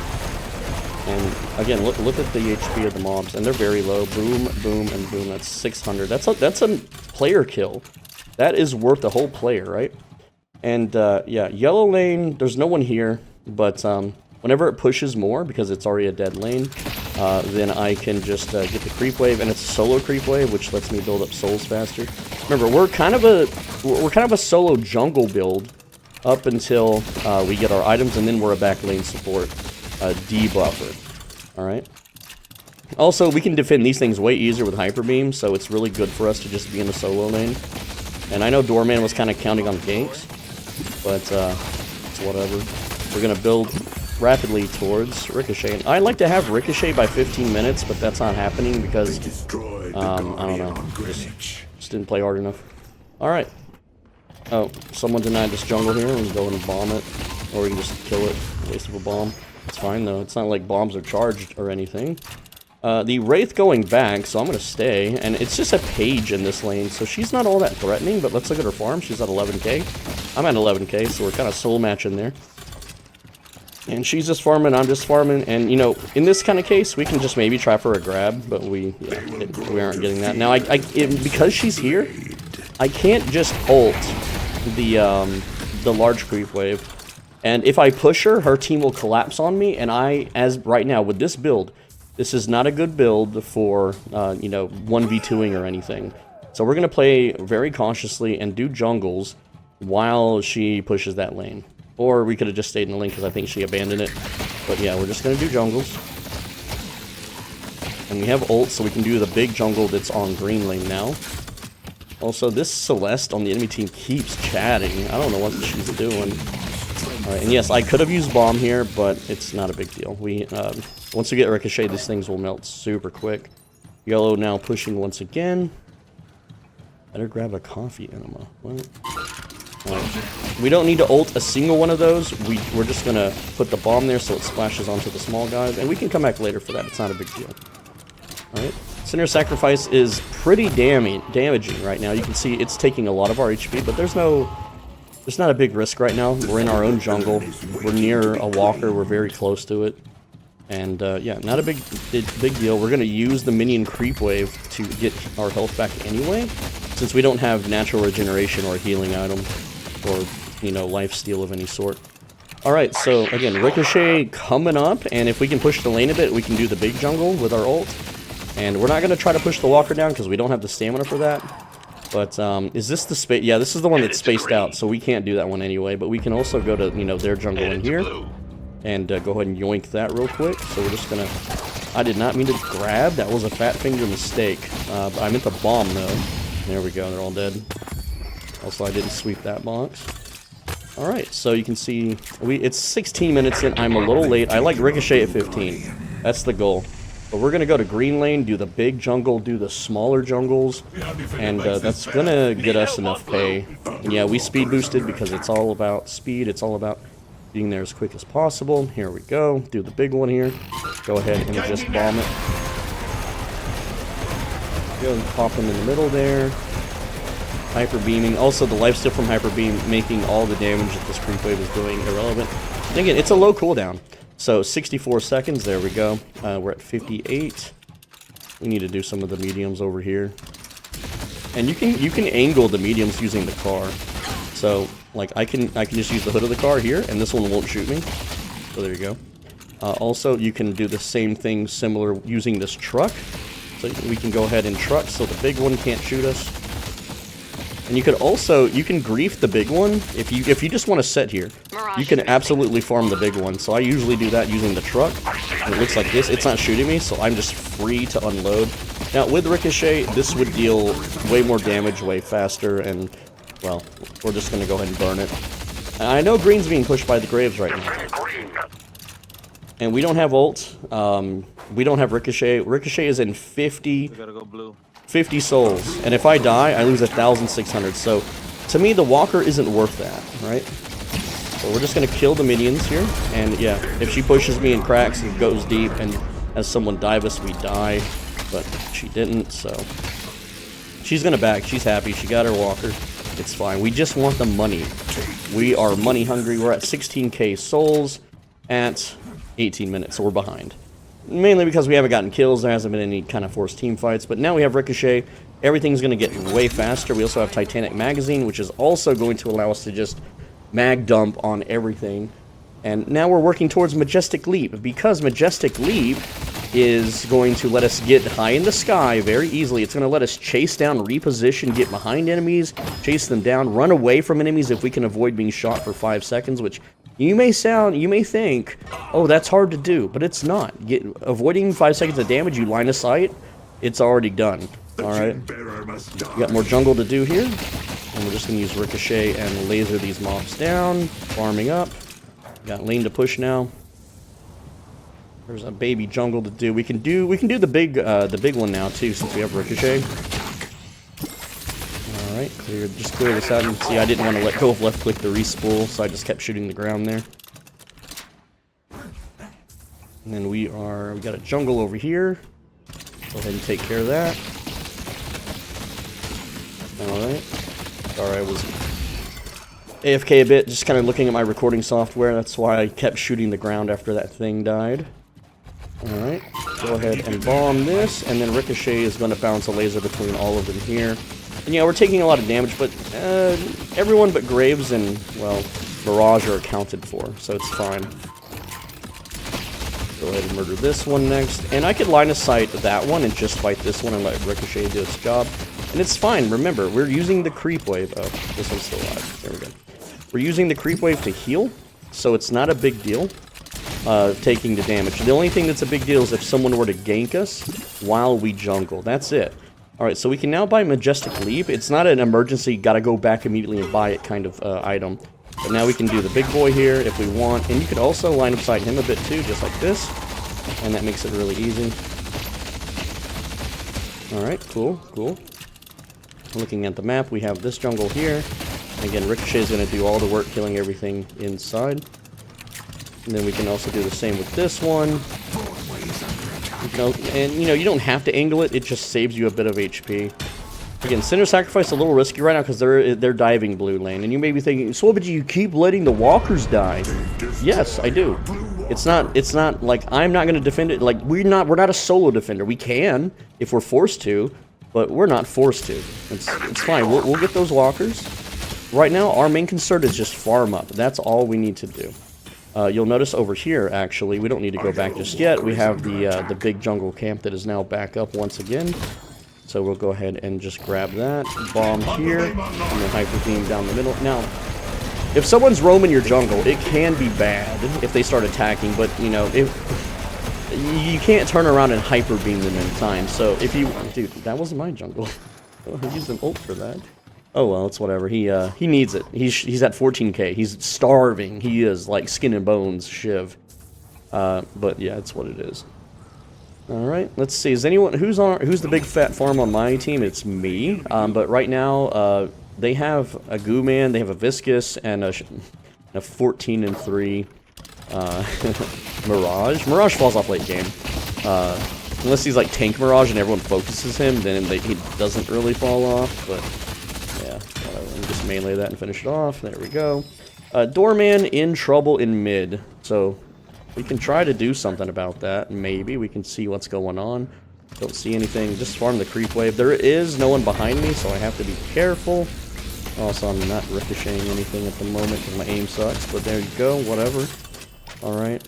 And again, look at the HP of the mobs. And they're very low. Boom, boom, and boom. That's 600. That's a player kill. That is worth the whole player, right? And yeah, yellow lane, there's no one here. But whenever it pushes more, because it's already a dead lane, then I can just get the creep wave, and it's a solo creep wave, which lets me build up souls faster. Remember, we're kind of a solo jungle build up until we get our items, and then we're a back lane support debuffer. All right. Also, we can defend these things way easier with hyper beam, so it's really good for us to just be in the solo lane. And I know Doorman was kind of counting on ganks, but it's whatever. We're gonna build rapidly towards Ricochet. And I'd like to have Ricochet by 15 minutes, but that's not happening because, I don't know, just didn't play hard enough. Alright. Oh, someone denied this jungle here. We can go and bomb it, or we can just kill it. Waste of a bomb. It's fine, though. It's not like bombs are charged or anything. The Wraith going back, so I'm going to stay. And it's just a Page in this lane, so she's not all that threatening, but let's look at her farm. She's at 11k. I'm at 11k, so we're kind of soul matching there. And she's just farming, I'm just farming, and you know, in this kind of case, we can just maybe try for a grab, but we aren't getting that. Now, because she's here, I can't just ult the large creep wave, and if I push her, her team will collapse on me, and as right now, with this build, this is not a good build for, you know, 1v2ing or anything. So we're going to play very cautiously and do jungles while she pushes that lane. Or we could have just stayed in the lane because I think she abandoned it. But yeah, we're just going to do jungles. And we have ult, so we can do the big jungle that's on green lane now. Also, this Celeste on the enemy team keeps chatting. I don't know what she's doing. Alright, and yes, I could have used bomb here, but it's not a big deal. Once we get Ricochet, these things will melt super quick. Yellow now pushing once again. Better grab a coffee enema. What? We don't need to ult a single one of those. We're just going to put the bomb there so it splashes onto the small guys. And we can come back later for that. It's not a big deal. Alright. Sinner Sacrifice is pretty damaging right now. You can see it's taking a lot of our HP, but there's not a big risk right now. We're in our own jungle. We're near a walker. We're very close to it. And yeah, not a big deal. We're going to use the minion creep wave to get our health back anyway, since we don't have natural regeneration or a healing item. Or, you know, lifesteal of any sort. Alright, so again, Ricochet coming up, and if we can push the lane a bit, we can do the big jungle with our ult. And we're not going to try to push the walker down because we don't have the stamina for that. But, is this the space? Yeah, this is the one that's spaced out, so we can't do that one anyway. But we can also go to, you know, their jungle in here. And go ahead and yoink that real quick. So we're just going to... I did not mean to grab. That was a fat finger mistake. But I meant to bomb, though. There we go. They're all dead. Also, I didn't sweep that box. Alright, so you can see... it's 16 minutes in. I'm a little late. I like Ricochet at 15. That's the goal. But we're going to go to green lane, do the big jungle, do the smaller jungles. And that's going to get us enough pay. And yeah, we speed boosted because it's all about speed. It's all about... being there as quick as possible. Here we go. Do the big one here. Go ahead and just bomb it. Go and pop them in the middle there. Hyper beaming. Also, the lifesteal from hyper beam making all the damage that this creep wave is doing irrelevant. And again, it's a low cooldown. So 64 seconds. There we go. We're at 58. We need to do some of the mediums over here. And you can angle the mediums using the car. So, like, I can just use the hood of the car here, and this one won't shoot me. So there you go. Also, you can do the same thing similar using this truck. So we can go ahead and truck so the big one can't shoot us. And you could also, you can grief the big one. If you just want to sit here, you can absolutely farm the big one. So I usually do that using the truck. And it looks like this. It's not shooting me, so I'm just free to unload. Now, with Ricochet, this would deal way more damage, way faster, and... well, we're just going to go ahead and burn it. I know green's being pushed by the Graves right now. And we don't have ult. We don't have Ricochet. Ricochet is in 50 souls. And if I die, I lose 1,600. So, to me, the walker isn't worth that, right? So we're just going to kill the minions here. And yeah, if she pushes me and cracks and goes deep and has someone dive us, we die. But she didn't, so... she's going to back. She's happy. She got her walker. It's fine. We just want the money. We are money hungry. We're at 16k souls at 18 minutes, so we're behind. Mainly because we haven't gotten kills. There hasn't been any kind of forced team fights. But now we have Ricochet. Everything's going to get way faster. We also have Titanic Magazine, which is also going to allow us to just mag dump on everything. And now we're working towards Majestic Leap. Because Majestic Leap is going to let us get high in the sky very easily. It's going to let us chase down, reposition, get behind enemies, chase them down, run away from enemies if we can avoid being shot for 5 seconds, which you may think, oh, that's hard to do, but it's not. Avoiding 5 seconds of damage, you line of sight, it's already done. Alright. We got more jungle to do here. And we're just going to use Ricochet and laser these mobs down, farming up. Got lane to push now. There's a baby jungle to do. We can do the big one now too, since we have Ricochet. All right, just clear this out. And see, I didn't want to let go of left click to respool, so I just kept shooting the ground there. And then we got a jungle over here. Go ahead and take care of that. All right. Sorry, I was AFK a bit, just kind of looking at my recording software. That's why I kept shooting the ground after that thing died. Alright, go ahead and bomb this, and then Ricochet is going to bounce a laser between all of them here. And yeah, we're taking a lot of damage, but everyone but Graves and, well, Mirage are accounted for, so it's fine. Go ahead and murder this one next. And I could line of sight that one and just fight this one and let Ricochet do its job. And it's fine, remember, we're using the creep wave. Oh, this one's still alive. There we go. We're using the creep wave to heal, so it's not a big deal. Taking the damage. The only thing that's a big deal is if someone were to gank us while we jungle. That's it. Alright, so we can now buy Majestic Leap. It's not an emergency, gotta go back immediately and buy it kind of item. But now we can do the big boy here if we want. And you could also line of sight him a bit too, just like this. And that makes it really easy. Alright, cool, cool. Looking at the map, we have this jungle here. Again, Ricochet is going to do all the work killing everything inside. And then we can also do the same with this one. You don't have to angle it, it just saves you a bit of HP. Again, Cinder Sacrifice a little risky right now because they're diving blue lane. And you may be thinking, Swobaji, you keep letting the walkers die. Yes, I do. It's not like I'm not going to defend it. Like we're not a solo defender. We can if we're forced to, but we're not forced to. It's fine. We'll get those walkers. Right now, our main concern is just farm up. That's all we need to do. You'll notice over here, actually, we don't need to go back just yet. We have the big jungle camp that is now back up once again. So we'll go ahead and just grab that. Bomb here, and then hyper beam down the middle. Now, if someone's roaming your jungle, it can be bad if they start attacking, but, you know, you can't turn around and hyper beam them in time. So if you... Dude, that wasn't my jungle. I used an ult for that. Oh well, it's whatever. He needs it. He's at 14k. He's starving. He is like skin and bones Shiv. But yeah, it's what it is. All right, let's see. Is anyone who's the big fat farm on my team? It's me. But right now, they have a Goo Man, they have a Viscous, and a 14-3 Mirage. Mirage falls off late game. Unless he's like Tank Mirage and everyone focuses him, then he doesn't really fall off. But yeah, whatever. Just melee that and finish it off. There we go. Doorman in trouble in mid. So we can try to do something about that. Maybe we can see what's going on. Don't see anything. Just farm the creep wave. There is no one behind me, so I have to be careful. Also, I'm not ricocheting anything at the moment because my aim sucks. But there you go. Whatever. All right.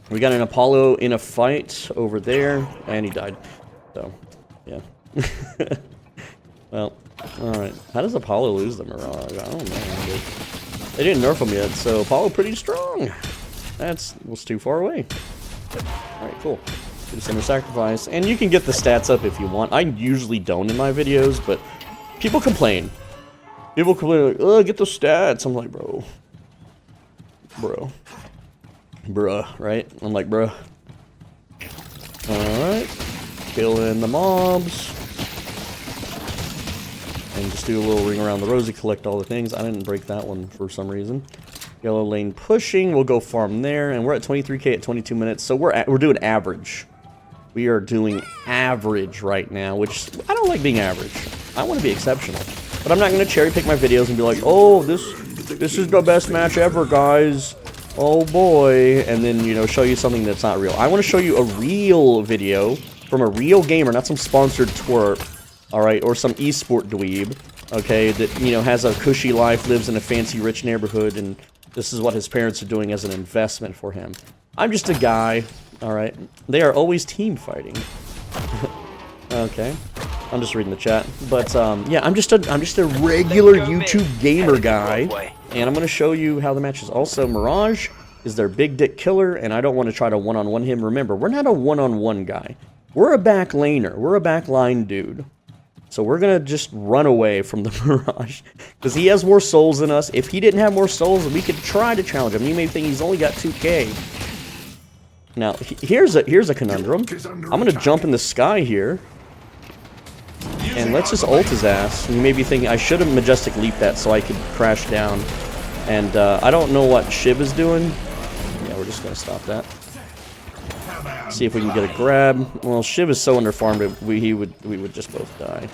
We got an Apollo in a fight over there, and he died. So, yeah. Well, alright. How does Apollo lose the Mirage? I don't know. They didn't nerf him yet, so Apollo pretty strong. Was too far away. Alright, cool. Center sacrifice. And you can get the stats up if you want. I usually don't in my videos, but people complain. People complain like, oh, get the stats. I'm like, bro. Bruh, right? I'm like, bruh. Alright. Killing the mobs. And just do a little ring around the rosy, collect all the things. I didn't break that one for some reason. Yellow lane pushing. We'll go farm there. And we're at 23k at 22 minutes. So we're doing average. We are doing average right now, which I don't like being average. I want to be exceptional. But I'm not going to cherry pick my videos and be like, oh, this is the best match ever, guys. Oh boy, and then, you know, show you something that's not real. I want to show you a real video from a real gamer, not some sponsored twerp, alright, or some esport dweeb, okay, that, you know, has a cushy life, lives in a fancy, rich neighborhood, and this is what his parents are doing as an investment for him. I'm just a guy, alright? They are always team fighting. Okay. I'm just reading the chat. But, yeah, I'm just a regular YouTube gamer guy. And I'm going to show you how the match is. Also, Mirage is their big dick killer, and I don't want to try to one-on-one him. Remember, we're not a one-on-one guy. We're a back laner. We're a back line dude. So we're going to just run away from the Mirage. Because he has more souls than us. If he didn't have more souls, we could try to challenge him. You may think he's only got 2k. Now, here's a conundrum. I'm going to jump in the sky here. And let's just ult his ass. You may be thinking, I should have Majestic Leap that so I could crash down. And I don't know what Shiv is doing. Yeah, we're just going to stop that. See if we can get a grab. Well, Shiv is so underfarmed, we would just both die.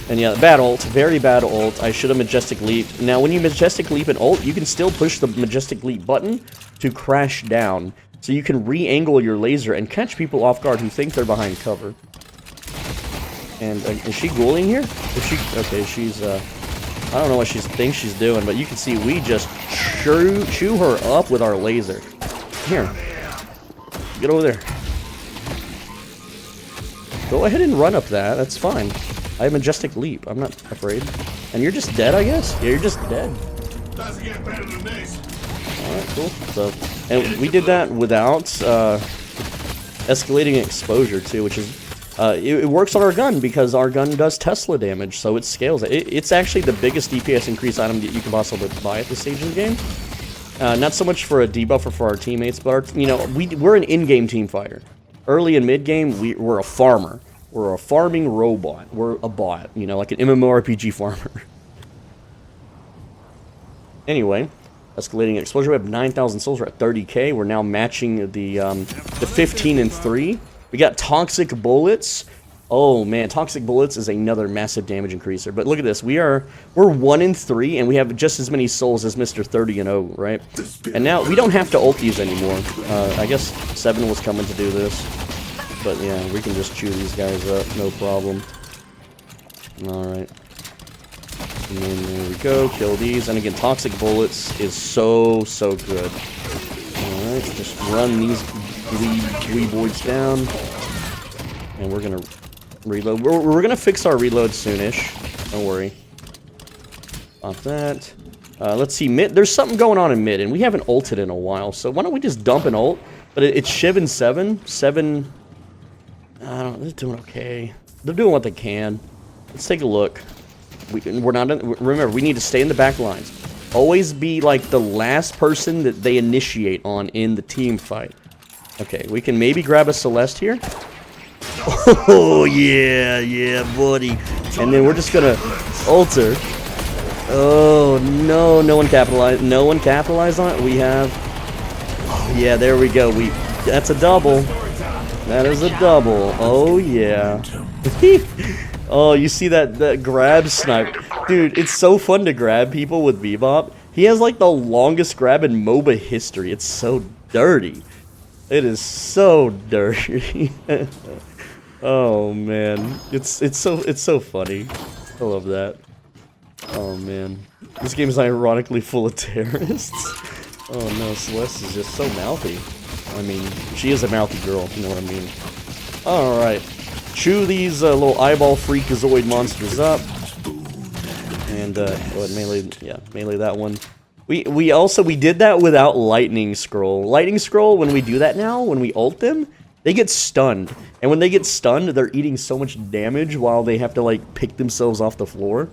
And yeah, bad ult. Very bad ult. I should have Majestic Leap. Now, when you Majestic Leap and ult, you can still push the Majestic Leap button to crash down. So you can re-angle your laser and catch people off guard who think they're behind cover. And is she ghouling here? Is she? Okay, she's, I don't know what she thinks she's doing, but you can see we just chew her up with our laser. Here. Get over there. Go ahead and run up that. That's fine. I have Majestic Leap. I'm not afraid. And you're just dead, I guess? Yeah, you're just dead. Doesn't get better than this. Alright, cool. So, and we did that without escalating exposure, too, which is... it works on our gun because our gun does Tesla damage, so it scales it. It's actually the biggest DPS increase item that you can possibly buy at this stage in the game. Not so much for a debuffer for our teammates, but we're an in-game team fighter. Early and mid-game, we're a farmer. We're a farming robot. We're a bot, you know, like an MMORPG farmer. Anyway, escalating exposure. We have 9,000 souls. We're at 30k. We're now matching the 15-3. We got Toxic Bullets. Oh man, Toxic Bullets is another massive damage increaser. But look at this, we're 1-3, and we have just as many souls as Mr. 30-0, right? And now we don't have to ult these anymore. I guess 7 was coming to do this, but yeah, we can just chew these guys up, no problem. All right, and then there we go, kill these. And again, Toxic Bullets is so good. Let's just run these dweeboids down. And we're gonna reload. We're gonna fix our reload soonish. Don't worry. Pop that. Let's see, mid. There's something going on in mid, and we haven't ulted in a while, so why don't we just dump an ult? But it's Shiv and 7. 7... I don't know, they're doing okay. They're doing what they can. Let's take a look. We're not... Remember, we need to stay in the back lines. Always be, like, the last person that they initiate on in the team fight. Okay, we can maybe grab a Celeste here. Oh, yeah, buddy. And then we're just gonna ult her. Oh, no, no one capitalized on it. We have... Oh, yeah, there we go. That's a double. That is a double. Oh, yeah. Oh, you see that grab snipe. Dude, it's so fun to grab people with Bebop. He has, like, the longest grab in MOBA history. It's so dirty. It is so dirty. Oh, man. It's so funny. I love that. Oh man, this game is ironically full of terrorists. Oh no, Celeste is just so mouthy. I mean, she is a mouthy girl, if you know what I mean. Alright, chew these little eyeball freakazoid monsters up. And, melee that one. We did that without Lightning Scroll. Lightning Scroll, when we do that now, when we ult them, they get stunned. And when they get stunned, they're eating so much damage while they have to, like, pick themselves off the floor.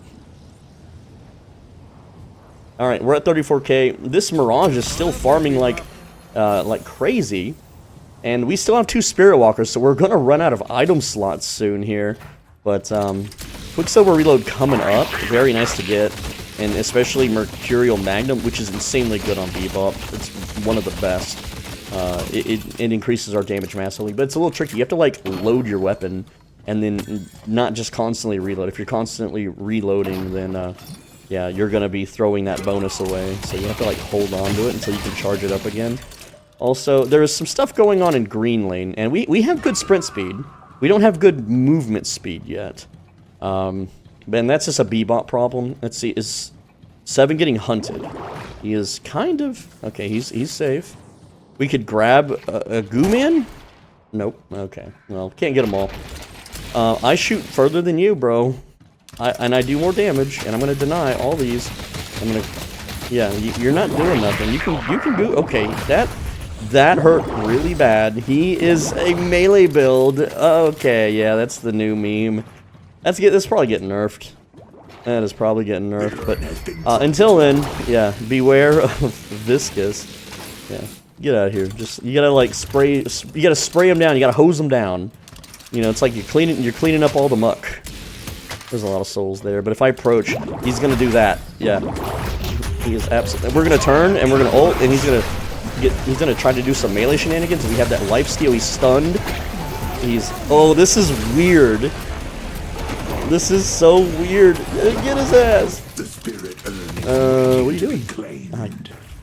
Alright, we're at 34k. This Mirage is still farming like crazy. And we still have 2 Spirit Walkers, so we're gonna run out of item slots soon here. But, Quicksilver Reload coming up. Very nice to get. And especially Mercurial Magnum, which is insanely good on Bebop. It's one of the best. It increases our damage massively, but it's a little tricky. You have to, like, load your weapon and then not just constantly reload. If you're constantly reloading, then, yeah, you're going to be throwing that bonus away, so you have to, like, hold on to it until you can charge it up again. Also, there is some stuff going on in green lane, and we have good sprint speed. We don't have good movement speed yet. And that's just a Bebop problem. Let's see, is 7 getting hunted? He is kind of... Okay, he's safe. We could grab a Goo-Man? Nope. Okay, well, can't get them all. I shoot further than you, bro. And I do more damage, and I'm gonna deny all these. I'm gonna, yeah, you're not doing nothing. You can do. Okay, that hurt really bad. He is a melee build. Okay, yeah, that's the new meme. That's probably getting nerfed. That is probably getting nerfed. But until then, yeah, beware of Viscous. Yeah, get out of here. Just you gotta like spray. You gotta spray him down. You gotta hose him down. You know, it's like you're cleaning up all the muck. There's a lot of souls there, but if I approach, he's gonna do that. Yeah, he is absolutely. We're gonna turn and we're gonna ult, and he's gonna try to do some melee shenanigans. We have that lifesteal. He's stunned. Oh, this is weird. This is so weird. Get his ass. What are you doing?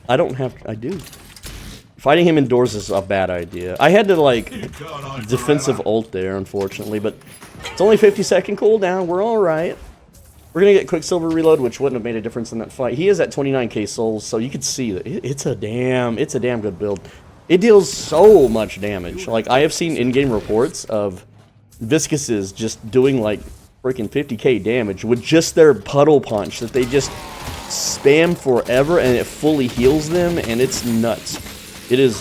I don't have. I do. Fighting him indoors is a bad idea. I had to like defensive ult there, unfortunately, but. It's only 50-second cooldown. We're all right. We're gonna get Quicksilver Reload, which wouldn't have made a difference in that fight. He is at 29k souls, so you could see that it's a damn good build. It deals so much damage. Like I have seen in-game reports of Viscuses just doing like freaking 50k damage with just their puddle punch that they just spam forever, and it fully heals them, and it's nuts. It is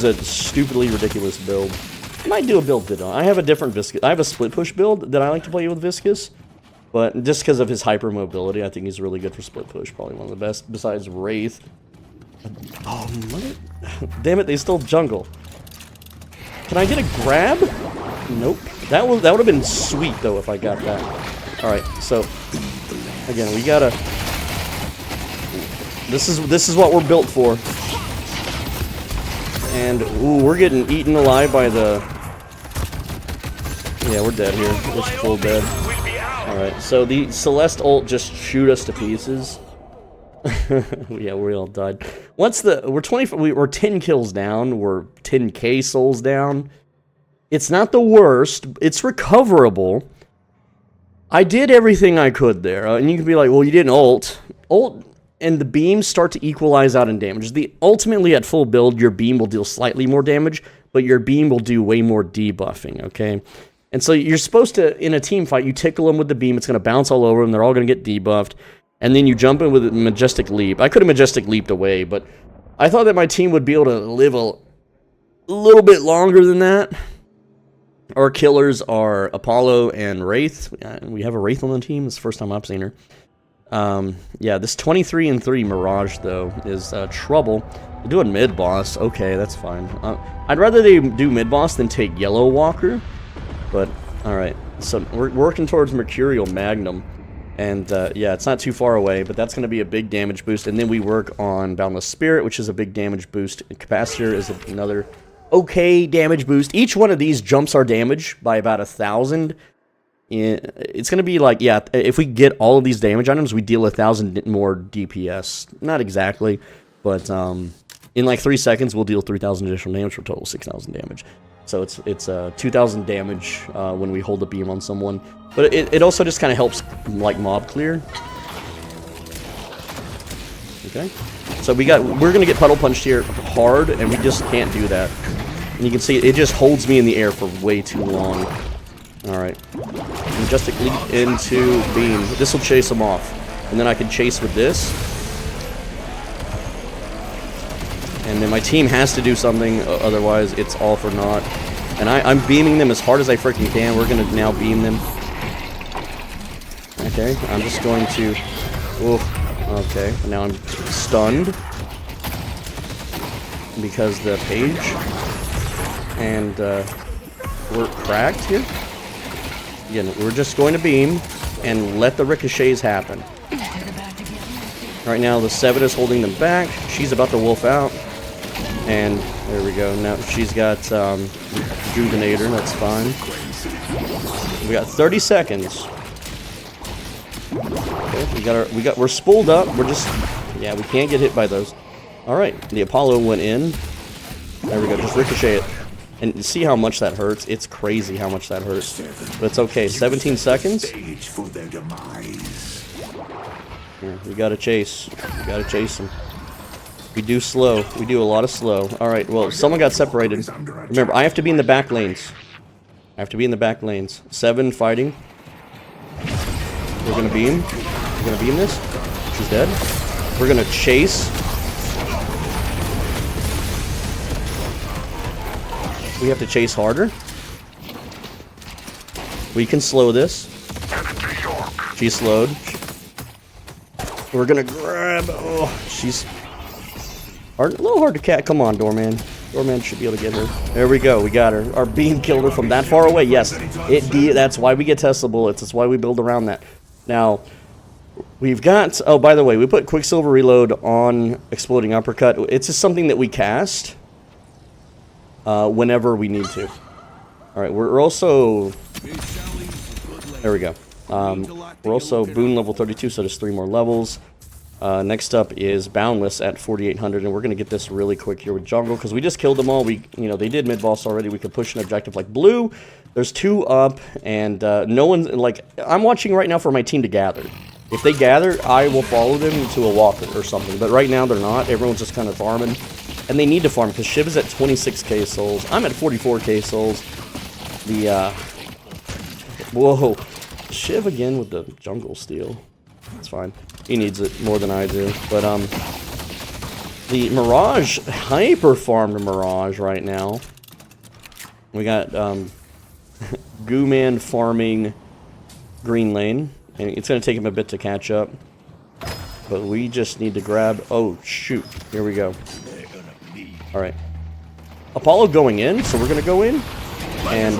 a stupidly ridiculous build. I might do a build that I have a different Viscous. I have a split push build that I like to play with Viscous, but just because of his hyper mobility, I think he's really good for split push. Probably one of the best besides Wraith. Oh, what? Damn it! They stole jungle. Can I get a grab? Nope. That would have been sweet though if I got that. All right. So again, we gotta. This is what we're built for. And ooh, we're getting eaten alive by the. Yeah, we're dead here. We're full dead. Alright, so the Celeste ult just shoot us to pieces. Yeah, we all died. We're 10 kills down. We're 10k souls down. It's not the worst. It's recoverable. I did everything I could there. And you can be like, well, you didn't ult. and the beams start to equalize out in damage. Ultimately, at full build, your beam will deal slightly more damage, but your beam will do way more debuffing, okay? And so you're supposed to, in a team fight, you tickle them with the beam, it's going to bounce all over them, they're all going to get debuffed, and then you jump in with a Majestic Leap. I could have Majestic Leaped away, but I thought that my team would be able to live a little bit longer than that. Our killers are Apollo and Wraith. We have a Wraith on the team. It's the first time I've seen her. Yeah, this 23-3 Mirage, though, is trouble. We're doing mid-boss. Okay, that's fine. I'd rather they do mid-boss than take Yellow Walker. But, alright. So, we're working towards Mercurial Magnum. And, yeah, it's not too far away, but that's going to be a big damage boost. And then we work on Boundless Spirit, which is a big damage boost. And Capacitor is another okay damage boost. Each one of these jumps our damage by about 1,000. It's going to be like, yeah, if we get all of these damage items, we deal 1,000 more DPS. Not exactly, but in like 3 seconds, we'll deal 3,000 additional damage for a total of 6,000 damage. So it's 2,000 damage when we hold the beam on someone. But it also just kind of helps like mob clear. Okay, so we're going to get puddle punched here hard, and we just can't do that. And you can see it just holds me in the air for way too long. Alright. Majestic Leap into beam. This will chase him off. And then I can chase with this. And then my team has to do something, otherwise it's all for naught. And I'm beaming them as hard as I freaking can. We're going to now beam them. Okay, I'm just going to... Oof. Okay, now I'm stunned. Because the page... And, we're cracked here. Again, we're just going to beam and let the ricochets happen. Right now, the 7 is holding them back. She's about to wolf out. And there we go. Now she's got Rejuvenator. That's fine. We got 30 seconds. Okay, we're spooled up. We're just, yeah, we can't get hit by those. All right, the Apollo went in. There we go. Just ricochet it. And see how much that hurts? It's crazy how much that hurts. But it's okay. 17 seconds. Yeah, we gotta chase. We gotta chase them. We do slow. We do a lot of slow. Alright, well, someone got separated. Remember, I have to be in the back lanes. I have to be in the back lanes. 7 fighting. We're gonna beam. We're gonna beam this. She's dead. We're gonna chase. We have to chase harder. We can slow this. She's slowed. We're gonna grab. Oh, she's a little hard to catch. Come on, Doorman. Doorman should be able to get her. There we go. We got her. Our beam killed her from that far away. Yes, that's why we get Tesla bullets. That's why we build around that. Now, we've got. Oh, by the way, we put Quicksilver Reload on Exploding Uppercut. It's just something that we cast. Whenever we need to. Alright, we're also... There we go. We're also Boon level 32, so there's 3 more levels. Next up is Boundless at 4,800, and we're going to get this really quick here with Jungle, because we just killed them all. They did mid-boss already. We could push an objective like Blue. There's 2 up, and no one's... Like, I'm watching right now for my team to gather. If they gather, I will follow them to a walker or something, but right now they're not. Everyone's just kind of farming. And they need to farm, because Shiv is at 26k souls. I'm at 44k souls. Whoa. Shiv again with the jungle steal. That's fine. He needs it more than I do. But, the Mirage, hyper-farmed Mirage right now. We got, Goo-Man farming Green Lane. And it's going to take him a bit to catch up. But we just need to grab... Oh, shoot. Here we go. Alright. Apollo going in, so we're going to go in. And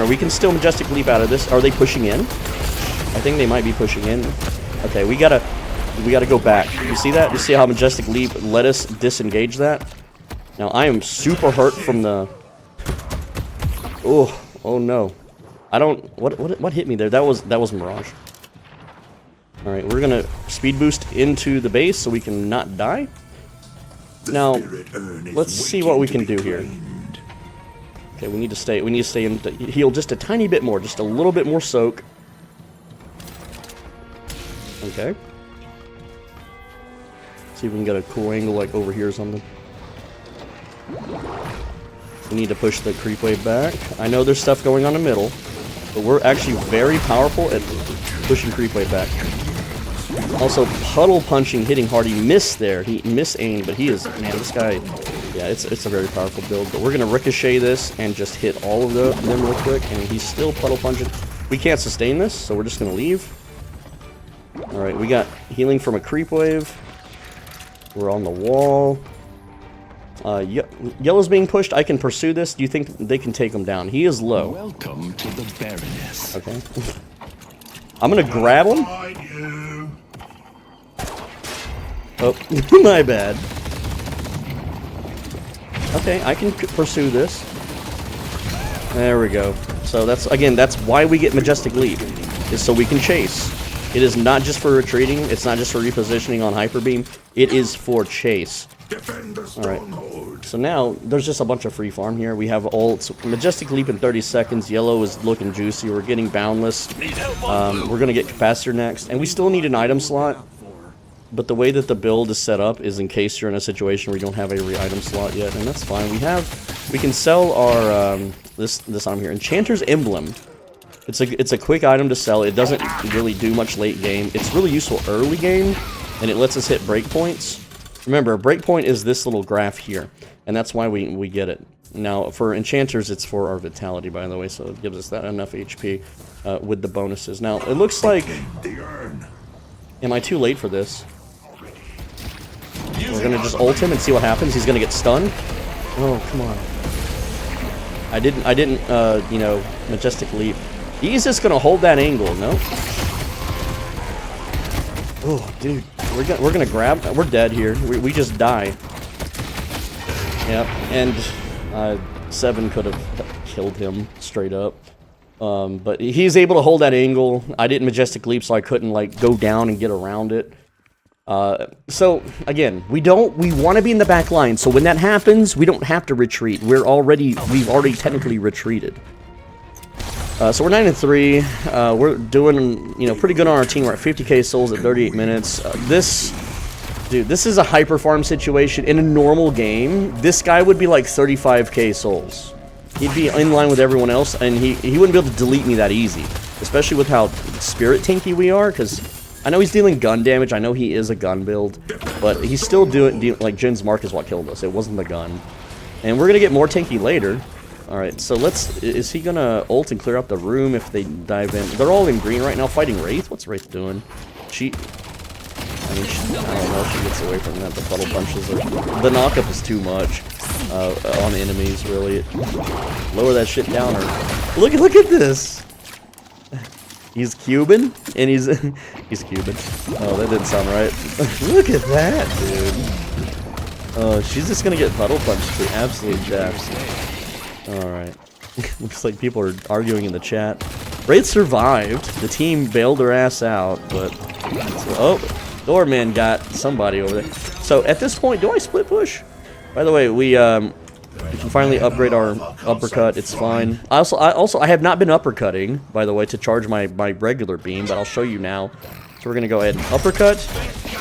we can still Majestic Leap out of this. Are they pushing in? I think they might be pushing in. Okay, we gotta go back. You see that? You see how Majestic Leap let us disengage that? Now, I am super hurt from the... Oh no. I don't... What hit me there? That was Mirage. Alright, we're going to speed boost into the base so we can not die. Now, let's see what we can do here. Okay, we need to stay in, heal just a tiny bit more, just a little bit more soak. Okay. See if we can get a cool angle like over here or something. We need to push the creep wave back. I know there's stuff going on in the middle, but we're actually very powerful at pushing creep wave back. Also, puddle punching, hitting hard. He missed there. He mis-aimed, but he is, man, this guy, yeah, it's a very powerful build. But we're going to ricochet this and just hit all of them real quick, and he's still puddle punching. We can't sustain this, so we're just going to leave. Alright, we got healing from a creep wave. We're on the wall. Yellow's being pushed. I can pursue this. Do you think they can take him down? He is low. Welcome to the Baroness. Okay. I'm gonna grab him. Oh, my bad. Okay, I can pursue this. There we go. So that's why we get Majestic Leap, is so we can chase. It is not just for retreating, it's not just for repositioning on Hyper Beam, it is for chase. Alright, so now there's just a bunch of free farm here. We have ults, Majestic Leap in 30 seconds, Yellow is looking juicy, we're getting Boundless. We're gonna get Capacitor next, and we still need an item slot. But the way that the build is set up is in case you're in a situation where you don't have every item slot yet, and that's fine. We can sell our this item here, Enchanter's Emblem. It's a quick item to sell. It doesn't really do much late game. It's really useful early game, and it lets us hit breakpoints. Remember, a breakpoint is this little graph here, and that's why we get it. Now, for enchanters, it's for our vitality, by the way, so it gives us that enough HP with the bonuses. Now, it looks like... Am I too late for this? We're gonna just ult him and see what happens. He's gonna get stunned. Oh, come on. I didn't, you know, Majestic Leap. He's just gonna hold that angle, no? Oh, dude. We're gonna grab... We're dead here. We just die. Yep, and 7 could have killed him straight up. But he's able to hold that angle. I didn't Majestic Leap, so I couldn't, like, go down and get around it. So, again, we want to be in the back line, so when that happens, we don't have to retreat. We've already technically retreated. So we're 9-3. We're doing, you know, pretty good on our team. We're at 50k souls at 38 minutes. This is a hyper farm situation. In a normal game, this guy would be like 35k souls. He'd be in line with everyone else, and he wouldn't be able to delete me that easy. Especially with how spirit tanky we are, because I know he's dealing gun damage. I know he is a gun build, but he's still doing like, Jin's Mark is what killed us. It wasn't the gun. And we're going to get more tanky later. Alright, so is he gonna ult and clear out the room if they dive in? They're all in green right now, fighting Wraith? What's Wraith doing? I mean, I don't know if she gets away from that. The puddle punches the knockup is too much on the enemies, really. Lower that shit down, or... Look at this! He's Cuban, and he's Cuban. Oh, that didn't sound right. Look at that, dude. Oh, she's just gonna get puddle punched to absolute death. Alright. Looks like people are arguing in the chat. Wraith survived. The team bailed their ass out, but... Oh! Doorman got somebody over there. So, at this point, do I split push? By the way, we can finally upgrade our uppercut. It's fine. I have not been uppercutting, by the way, to charge my regular beam, but I'll show you now. So we're going to go ahead and uppercut,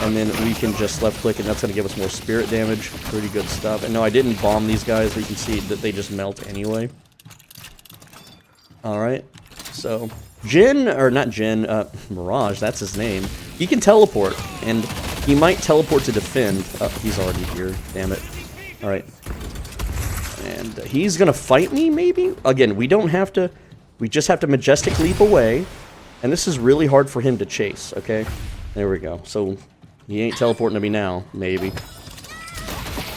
and then we can just left click, and that's going to give us more spirit damage. Pretty good stuff. And no, I didn't bomb these guys, but you can see that they just melt anyway. Alright, so Mirage, that's his name. He can teleport, and he might teleport to defend. Oh, he's already here, damn it. Alright. And he's going to fight me, maybe? Again, we don't have to, we just have to Majestic Leap away. And this is really hard for him to chase, okay? There we go. So, he ain't teleporting to me now, maybe.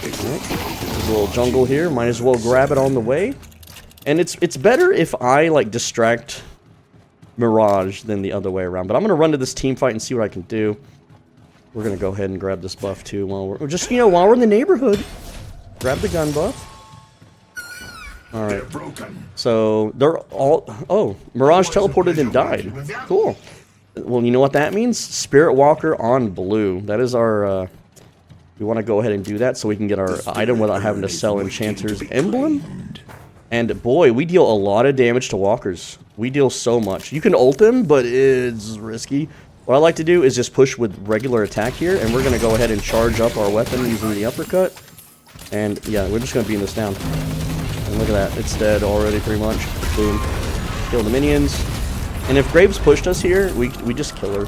There's a little jungle here. Might as well grab it on the way. And it's better if I, like, distract Mirage than the other way around. But I'm going to run to this team fight and see what I can do. We're going to go ahead and grab this buff, too, while we're... Just, you know, while we're in the neighborhood. Grab the gun buff. Alright, so they're all... Oh, Mirage teleported and died. Cool. Well, you know what that means? Spirit Walker on blue. That is our... we want to go ahead and do that so we can get our item without having to sell Enchanter's Emblem. And boy, we deal a lot of damage to walkers. We deal so much. You can ult them, but it's risky. What I like to do is just push with regular attack here, and we're going to go ahead and charge up our weapon using the uppercut. And yeah, we're just going to beam this down. And look at that, it's dead already pretty much. Boom. Kill the minions. And if Graves pushed us here, we just kill her.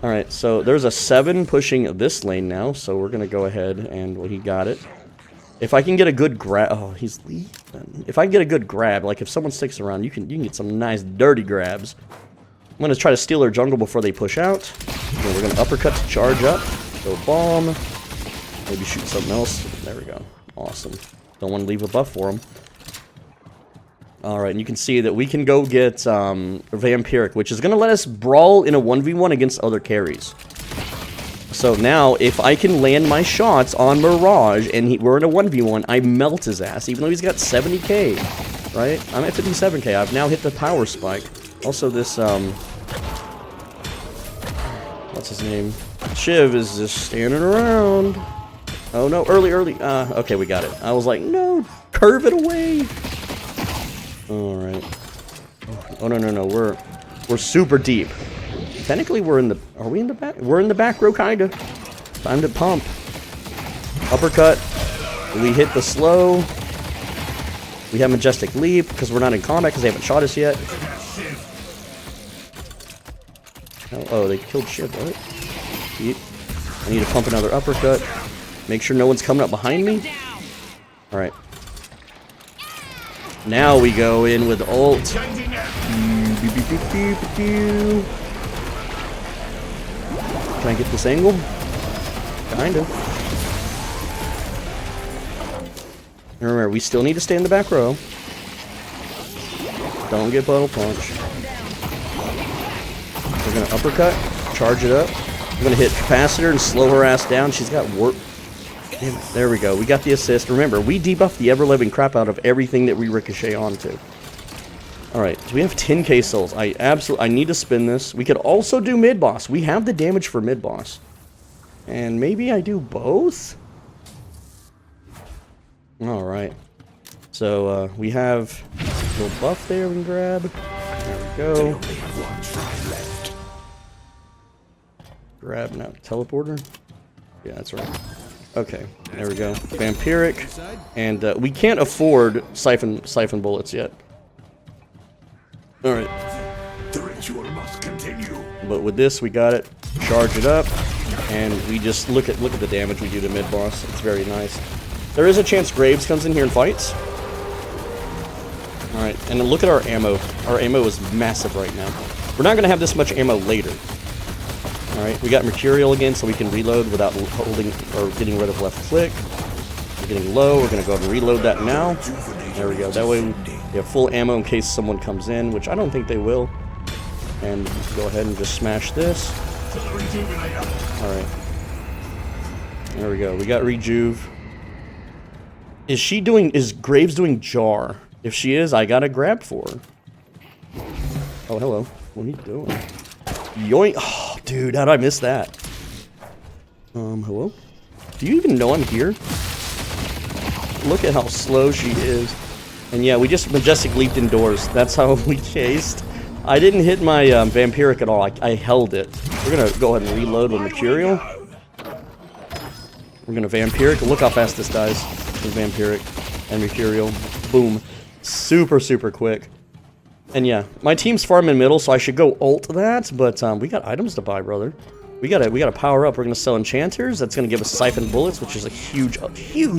Alright, so there's a 7 pushing this lane now, so we're going to go ahead and, well, he got it. If I can get a good grab, oh, he's leaving. If I can get a good grab, like if someone sticks around, you can get some nice dirty grabs. I'm going to try to steal their jungle before they push out. And we're going to uppercut to charge up. Go bomb. Maybe shoot something else. There we go. Awesome. Don't want to leave a buff for him. Alright, and you can see that we can go get Vampiric, which is going to let us brawl in a 1v1 against other carries. So now, if I can land my shots on Mirage, and we're in a 1v1, I melt his ass, even though he's got 70k, right? I'm at 57k. I've now hit the power spike. Also, this, what's his name? Shiv is just standing around. Oh, no, early. Okay, we got it. I was like, no, curve it away. Alright. Oh, no, we're super deep. Technically, we're in the... Are we in the back? We're in the back row, kinda. Time to pump. Uppercut. We hit the slow. We have Majestic Leap, because we're not in combat, because they haven't shot us yet. Oh, they killed Shiv, right? I need to pump another uppercut. Make sure no one's coming up behind me. Alright. Now we go in with ult. Can I get this angle? Kinda. Remember, we still need to stay in the back row. Don't get bottle punch. We're gonna uppercut, charge it up. We're gonna hit capacitor and slow her ass down. She's got warp. Damn it. There we go. We got the assist. Remember, we debuff the ever-living crap out of everything that we ricochet onto. Alright, so we have 10k souls. I need to spin this. We could also do mid-boss. We have the damage for mid-boss. And maybe I do both? Alright. So, we have a little buff there we can grab. There we go. Grab now. Teleporter? Yeah, that's right. Okay, there we go. Vampiric. And we can't afford siphon bullets yet. Alright. The ritual must continue. But with this, we got it. Charge it up. And we just look at the damage we do to mid-boss. It's very nice. There is a chance Graves comes in here and fights. Alright, and then look at our ammo. Our ammo is massive right now. We're not going to have this much ammo later. Alright, we got Mercurial again, so we can reload without holding or getting rid of left click. We're getting low. We're going to go ahead and reload that now. There we go. That way we have full ammo in case someone comes in, which I don't think they will. And go ahead and just smash this. Alright. There we go. We got Rejuve. Is Graves doing Jar? If she is, I got a grab for her. Oh, hello. What are you doing? Yoink. Oh, dude, how did I miss that? Hello? Do you even know I'm here? Look at how slow she is. And yeah, we just Majestic Leaped indoors. That's how we chased. I didn't hit my Vampiric at all. I held it. We're going to go ahead and reload with Mercurial. We're going to Vampiric. Look how fast this dies with Vampiric and Mercurial. Boom. Super, super quick. And yeah, my team's farming middle, so I should go ult that, but we got items to buy, brother. We gotta power up. We're gonna sell enchanters. That's gonna give us siphon bullets, which is a huge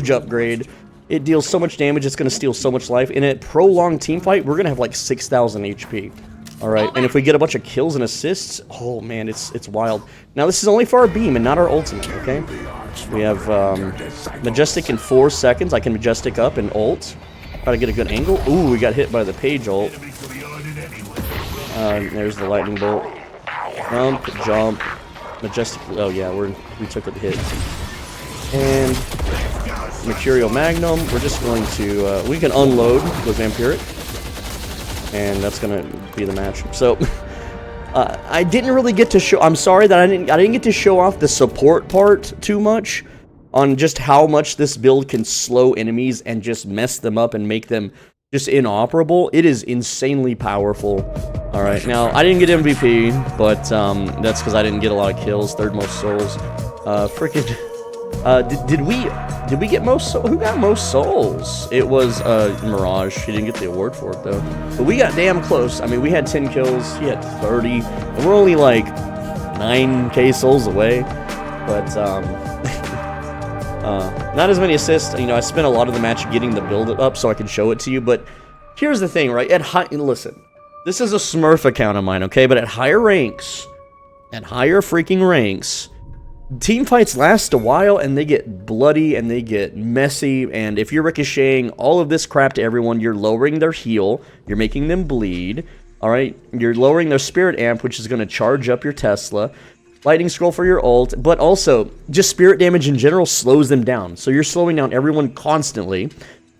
upgrade. It deals so much damage, it's gonna steal so much life. In a prolonged team fight, we're gonna have like 6,000 HP. Alright, and if we get a bunch of kills and assists, oh man, it's wild. Now this is only for our beam and not our ultimate, okay? We have Majestic in 4 seconds. I can Majestic up and ult. Try to get a good angle. Ooh, we got hit by the page ult. There's the lightning bolt. Jump. Majestic. Oh yeah, we took a hit. And Mercurial Magnum. We're just going to we can unload with Vampiric, and that's gonna be the match. So I didn't really get to show. I'm sorry that I didn't get to show off the support part too much on just how much this build can slow enemies and just mess them up and make them just inoperable, it is insanely powerful. All right, now I didn't get MVP, but that's because I didn't get a lot of kills. Third most souls. Freaking. Did we get most? Who got most souls? It was Mirage. He didn't get the award for it though. But we got damn close. I mean, we had 10 kills. He had 30, and we're only like 9k souls away. But not as many assists. You know, I spent a lot of the match getting the build up so I can show it to you. But here's the thing, right? Listen, this is a Smurf account of mine, okay? But at higher ranks, freaking ranks, team fights last a while and they get bloody and they get messy. And if you're ricocheting all of this crap to everyone, you're lowering their heal, you're making them bleed. All right, you're lowering their spirit amp, which is going to charge up your Tesla. Lightning scroll for your ult, but also just spirit damage in general slows them down. So you're slowing down everyone constantly.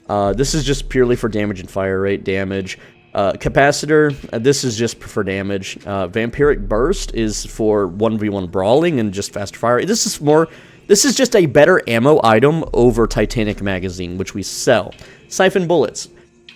This is just purely for damage and fire rate damage. Capacitor, this is just for damage. Vampiric Burst is for 1v1 brawling and just faster fire. This is just a better ammo item over Titanic Magazine, which we sell. Siphon Bullets.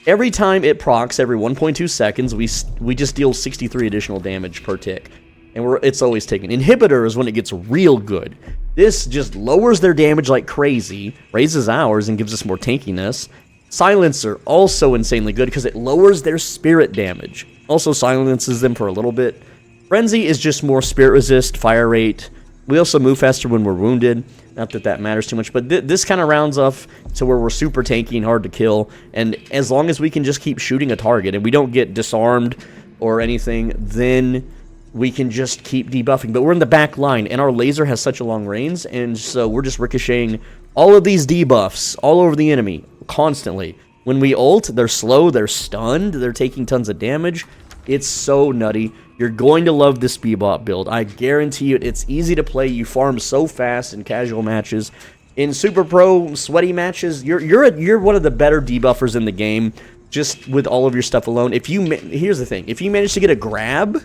Every time it procs, every 1.2 seconds, we just deal 63 additional damage per tick. And it's always taken. Inhibitor is when it gets real good. This just lowers their damage like crazy, raises ours, and gives us more tankiness. Silencer, also insanely good because it lowers their spirit damage. Also silences them for a little bit. Frenzy is just more spirit resist, fire rate. We also move faster when we're wounded. Not that that matters too much, but this kind of rounds off to where we're super tanky and hard to kill. And as long as we can just keep shooting a target and we don't get disarmed or anything, then we can just keep debuffing. But we're in the back line, and our laser has such a long range, and so we're just ricocheting all of these debuffs all over the enemy constantly. When we ult, they're slow, they're stunned, they're taking tons of damage. It's so nutty. You're going to love this Bebop build. I guarantee you, it's easy to play. You farm so fast in casual matches. In Super Pro sweaty matches, you're one of the better debuffers in the game, just with all of your stuff alone. Here's the thing. If you manage to get a grab,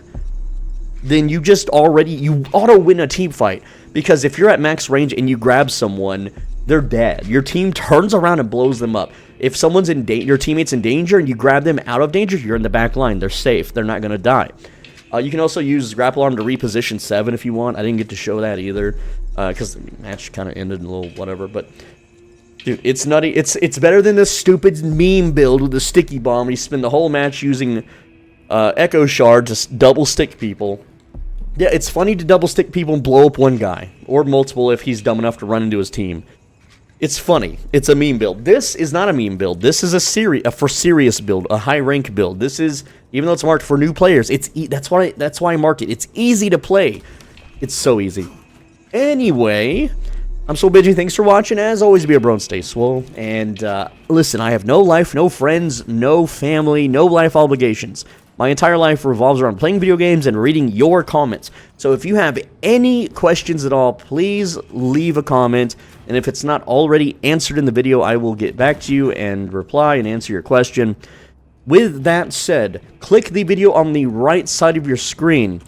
then you auto win a team fight. Because if you're at max range and you grab someone, they're dead. Your team turns around and blows them up. If someone's in danger, your teammate's in danger, and you grab them out of danger, you're in the back line. They're safe. They're not going to die. You can also use Grapple Arm to reposition 7 if you want. I didn't get to show that either, because the match kind of ended in a little whatever. But dude, it's nutty. It's better than this stupid meme build with the sticky bomb. You spend the whole match using Echo Shard to double stick people. Yeah, it's funny to double stick people and blow up one guy, or multiple if he's dumb enough to run into his team. It's funny. It's a meme build. This is not a meme build. This is a for serious build, a high rank build. This is, even though it's marked for new players, that's why I marked it. It's easy to play. It's so easy. Anyway, I'm so busy. Thanks for watching. As always, be a bro and stay swole. And listen, I have no life, no friends, no family, no life obligations. My entire life revolves around playing video games and reading your comments. So if you have any questions at all, please leave a comment. And if it's not already answered in the video, I will get back to you and reply and answer your question. With that said, click the video on the right side of your screen.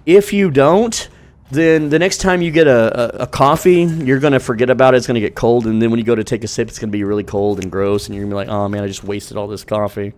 If you don't, then the next time you get a coffee, you're going to forget about it. It's going to get cold. And then when you go to take a sip, it's going to be really cold and gross. And you're going to be like, oh man, I just wasted all this coffee.